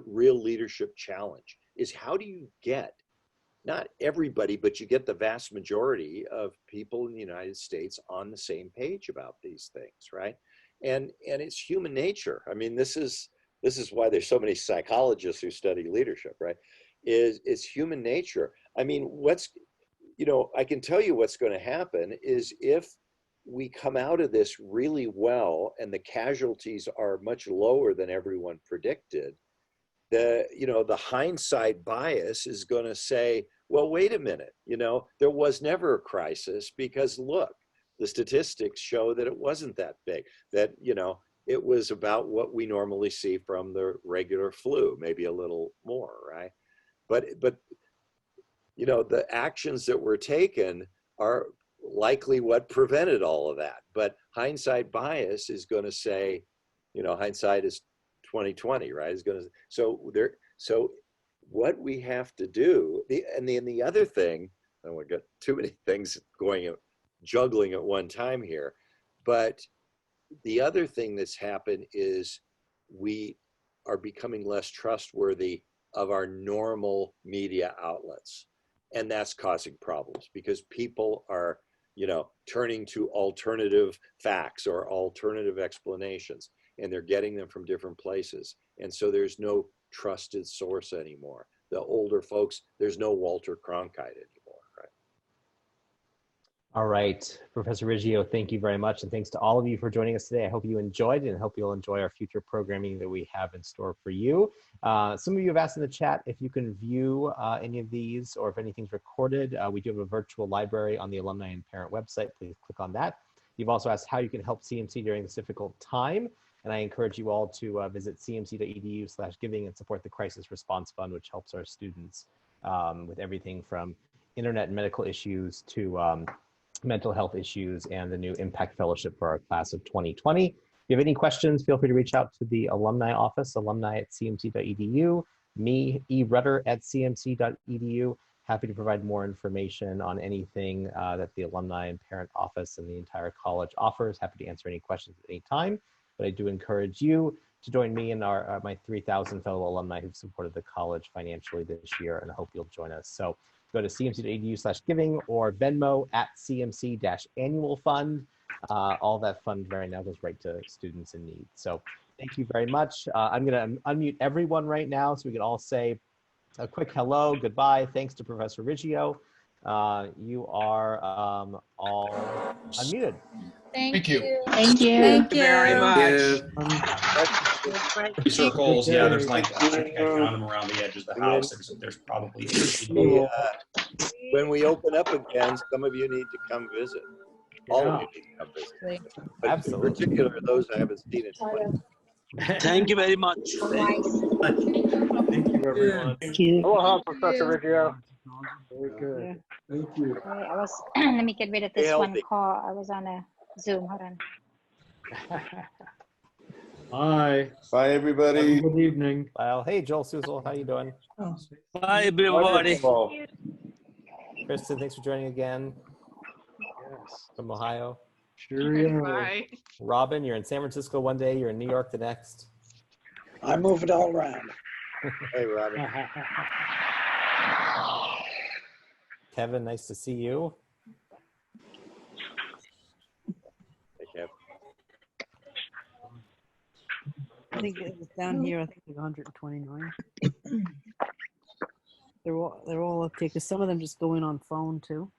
real leadership challenge, is how do you get, not everybody, but you get the vast majority of people in the United States on the same page about these things, right? And it's human nature. I mean, this is why there's so many psychologists who study leadership, right? It's human nature. I mean, you know, I can tell you what's going to happen is if we come out of this really well and the casualties are much lower than everyone predicted, the hindsight bias is going to say, well, wait a minute, you know, there was never a crisis because look, the statistics show that it wasn't that big, that, you know, it was about what we normally see from the regular flu, maybe a little more, right? But you know, the actions that were taken are likely what prevented all of that. But hindsight bias is going to say, you know, hindsight is 2020, right? Is going to so what we have to do, and the other thing, I don't want to get too many things juggling at one time here, but the other thing that's happened is we are becoming less trustworthy of our normal media outlets. And that's causing problems because people are, you know, turning to alternative facts or alternative explanations, and they're getting them from different places. And so there's no trusted source anymore. The older folks, there's no Walter Cronkite anymore, right? All right, Professor Riggio, thank you very much. And thanks to all of you for joining us today. I hope you enjoyed it and hope you'll enjoy our future programming that we have in store for you. Some of you have asked in the chat if you can view any of these or if anything's recorded. We do have a virtual library on the alumni and parent website. Please click on that. You've also asked how you can help CMC during this difficult time. And I encourage you all to visit cmc.edu/giving and support the Crisis Response Fund, which helps our students with everything from internet and medical issues to mental health issues and the new Impact Fellowship for our class of 2020. If you have any questions, feel free to reach out to the alumni office, alumni@cmc.edu, me, eRudder@cmc.edu. Happy to provide more information on anything that the alumni and parent office and the entire college offers. Happy to answer any questions at any time. But I do encourage you to join me and my 3,000 fellow alumni who've supported the college financially this year, and I hope you'll join us. So go to cmc.edu/giving or Venmo @cmc-annual fund. All that fund right now goes right to students in need. So thank you very much. I'm going to unmute everyone right now so we can all say a quick hello, goodbye. Thanks to Professor Riggio. You are all unmuted. Thank you. Thank you. Thank you very much. Circles, yeah, there's like, I think I found them around the edges of the house. There's probably 18. When we open up again, some of you need to come visit. All of you need to come visit. But absolutely. In particular, those I haven't seen in 20. Thank you very much. Thank you, everyone. Thank you. Aloha, Professor Riggio. Very good. Thank you. I was, let me get rid of this one healthy. call. I was on a Zoom. Hold on. Hi. Bye, everybody. Good evening. Well, hey, Joel Suzel, how you doing? Bye, everybody. Kristen, thanks for joining again. Yes. From Ohio. Sure. Bye. Robin, you're in San Francisco one day, you're in New York the next. I move it all around. Hey, Robin. Kevin, nice to see you. Hey, Kev. I think it was down here, I think it was 129. they're all okay because some of them just go in on phone too.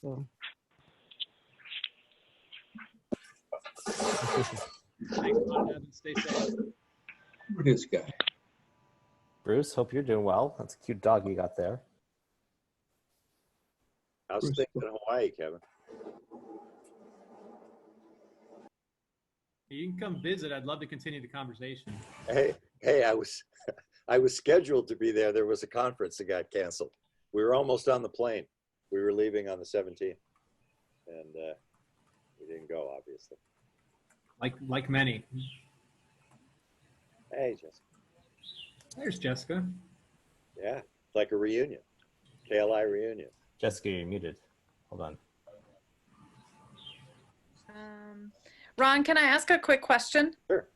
So. Thanks a lot, Evan. Stay safe. This guy. Bruce, hope you're doing well. That's a cute dog you got there. How's things in Hawaii, Kevin? You can come visit. I'd love to continue the conversation. Hey, I was scheduled to be there. There was a conference that got canceled. We were almost on the plane. We were leaving on the 17th, and we didn't go, obviously. Like many. Hey, Jessica. There's Jessica. Yeah, like a reunion, KLI reunion. Jessica, you're muted. Hold on. Ron, can I ask a quick question? Sure.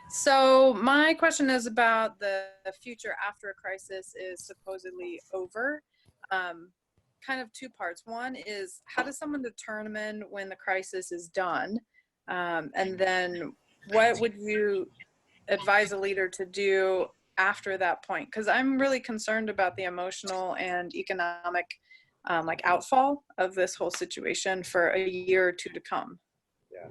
So my question is about the future after a crisis is supposedly over. Kind of two parts. One is, how does someone determine when the crisis is done? And then what would you advise a leader to do after that point? Because I'm really concerned about the emotional and economic like outfall of this whole situation for a year or two to come. Yeah.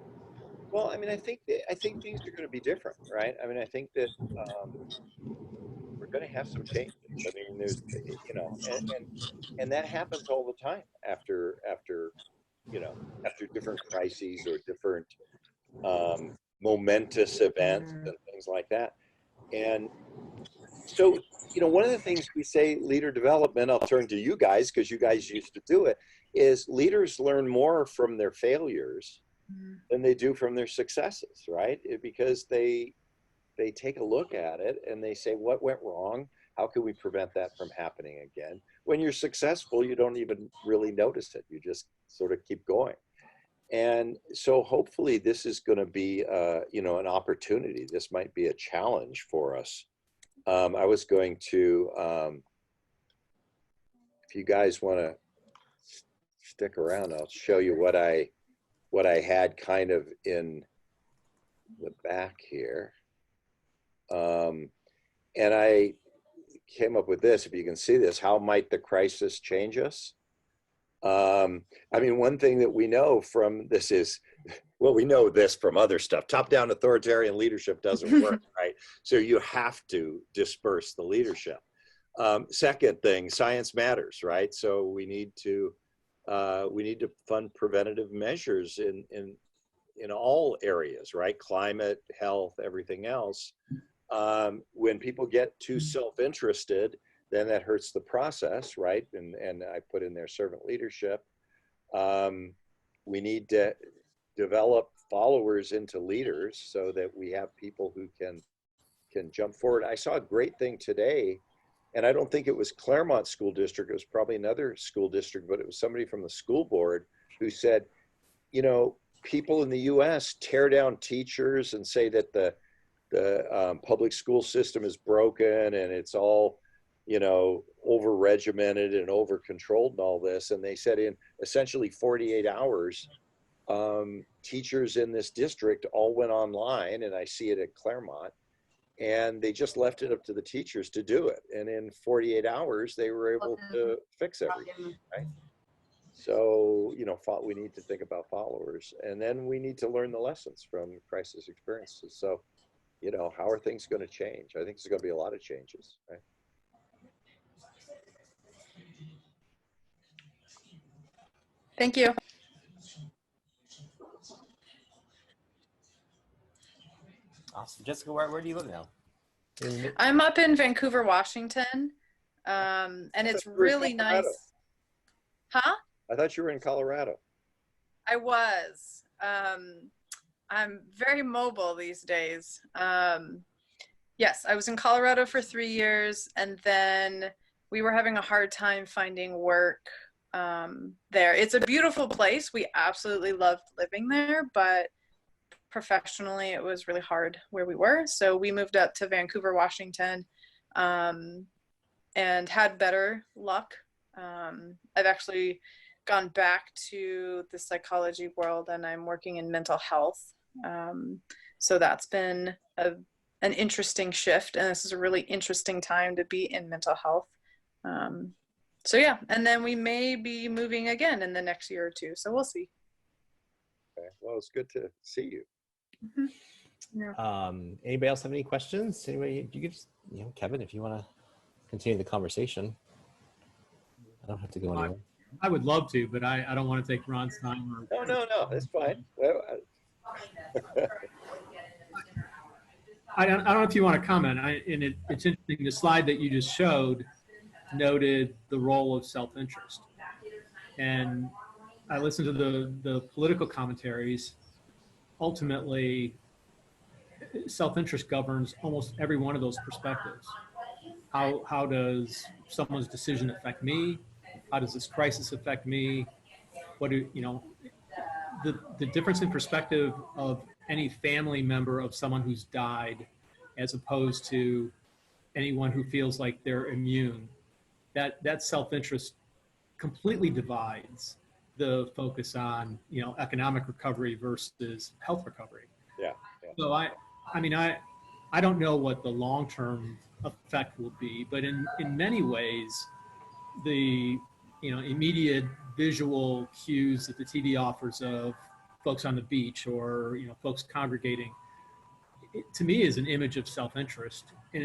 Well, I mean, I think things are going to be different, right? I mean, I think that we're going to have some changes. I mean, there's, you know, and that happens all the time after different crises or different momentous events and things like that. And so, you know, one of the things we say leader development, I'll turn to you guys because you guys used to do it, is leaders learn more from their failures than they do from their successes, right? Because they take a look at it and they say, what went wrong? How can we prevent that from happening again? When you're successful, you don't even really notice it. You just sort of keep going. And so hopefully this is going to be, you know, an opportunity. This might be a challenge for us. I was going to, if you guys want to stick around, I'll show you what I had kind of in the back here. And I came up with this, if you can see this, how might the crisis change us? I mean, one thing that we know from this is, well, we know this from other stuff. Top-down authoritarian leadership doesn't work, right? So you have to disperse the leadership. Second thing, science matters, right? So we need to fund preventative measures in all areas, right? Climate, health, everything else. When people get too self-interested, then that hurts the process, right? And I put in there servant leadership. We need to develop followers into leaders so that we have people who can jump forward. I saw a great thing today, and I don't think it was Claremont School District, it was probably another school district, but it was somebody from the school board who said, you know, people in the US tear down teachers and say that the public school system is broken and it's all, you know, over regimented and over controlled and all this. And they said in essentially 48 hours, teachers in this district all went online, and I see it at Claremont, and they just left it up to the teachers to do it. And in 48 hours, they were able to fix everything, right? So, you know, we need to think about followers, and then we need to learn the lessons from crisis experiences. So, you know, how are things going to change? I think there's going to be a lot of changes, right? Thank you. Awesome. Jessica, where do you live now? I'm up in Vancouver, Washington, and it's really nice. Huh? I thought you were in Colorado. I was. I'm very mobile these days. Yes, I was in Colorado for 3 years, and then we were having a hard time finding work there. It's a beautiful place. We absolutely loved living there, but professionally it was really hard where we were. So we moved up to Vancouver, Washington, and had better luck. I've actually gone back to the psychology world, and I'm working in mental health. So that's been an interesting shift, and this is a really interesting time to be in mental health. So yeah, and then we may be moving again in the next year or two. So we'll see. Okay. Well, it's good to see you. Yeah. Anybody else have any questions? Anybody, you could just, Kevin, if you want to continue the conversation. I don't have to go anywhere. I would love to, but I don't want to take Ron's time. No, that's fine. Well, I don't know if you want to comment. It's interesting, the slide that you just showed noted the role of self-interest. And I listened to the political commentaries. Ultimately, self-interest governs almost every one of those perspectives. How does someone's decision affect me? How does this crisis affect me? What do the difference in perspective of any family member of someone who's died, as opposed to anyone who feels like they're immune? That self-interest completely divides the focus on economic recovery versus health recovery. Yeah. So I don't know what the long-term effect will be, but in many ways, the immediate visual cues that the TV offers of folks on the beach or folks congregating, to me, is an image of self-interest, and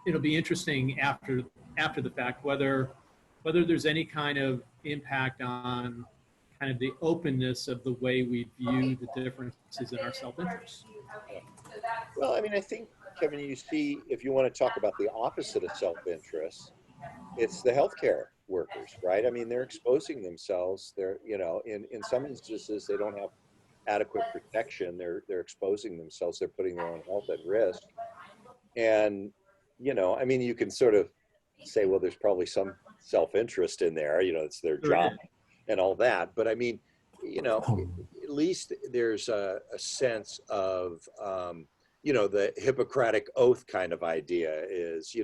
it'll be interesting after the fact whether there's any kind of impact on kind of the openness of the way we view the differences in our self-interest. Well, I think, Kevin, you see, if you want to talk about the opposite of self-interest, it's the healthcare workers, right? They're exposing themselves. They're, in some instances, they don't have adequate protection. They're exposing themselves. They're putting their own health at risk. And, you can sort of say, well, there's probably some self-interest in there, it's their job and all that. But at least there's a sense of, the Hippocratic oath kind of idea is,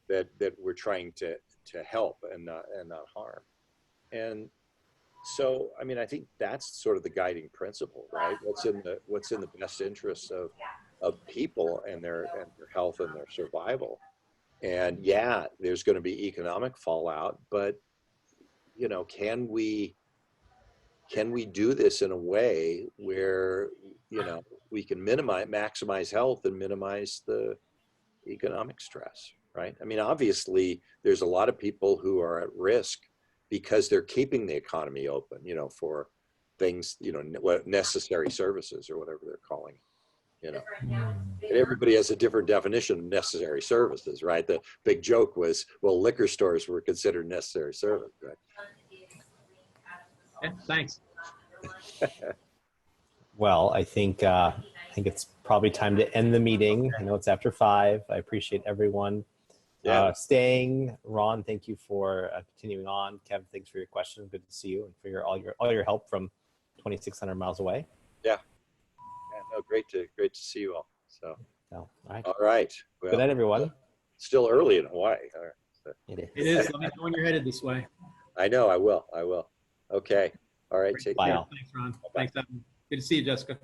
that we're trying to help and not harm. And so, I think that's sort of the guiding principle, right? What's in the best interests of people and their health and their survival. And yeah, there's going to be economic fallout, but can we do this in a way where we can maximize health and minimize the economic stress, right? Obviously, there's a lot of people who are at risk because they're keeping the economy open, for things, necessary services or whatever they're calling it, And everybody has a different definition of necessary services, right? The big joke was, well, liquor stores were considered necessary service, right? Yeah, thanks. Well, I think it's probably time to end the meeting. I know it's after 5. I appreciate everyone staying. Ron, thank you for continuing on. Kev, thanks for your questions. Good to see you, and for all your help from 2,600 miles away. Yeah. No, great to see you all. So. All right. All right. Well, good night, everyone. Still early in Hawaii. All right. So. It is. Let me know when you're headed this way. I know. I will. Okay. All right. Take care. Thanks, Ron. Bye-bye. Thanks, Evan. Good to see you, Jessica.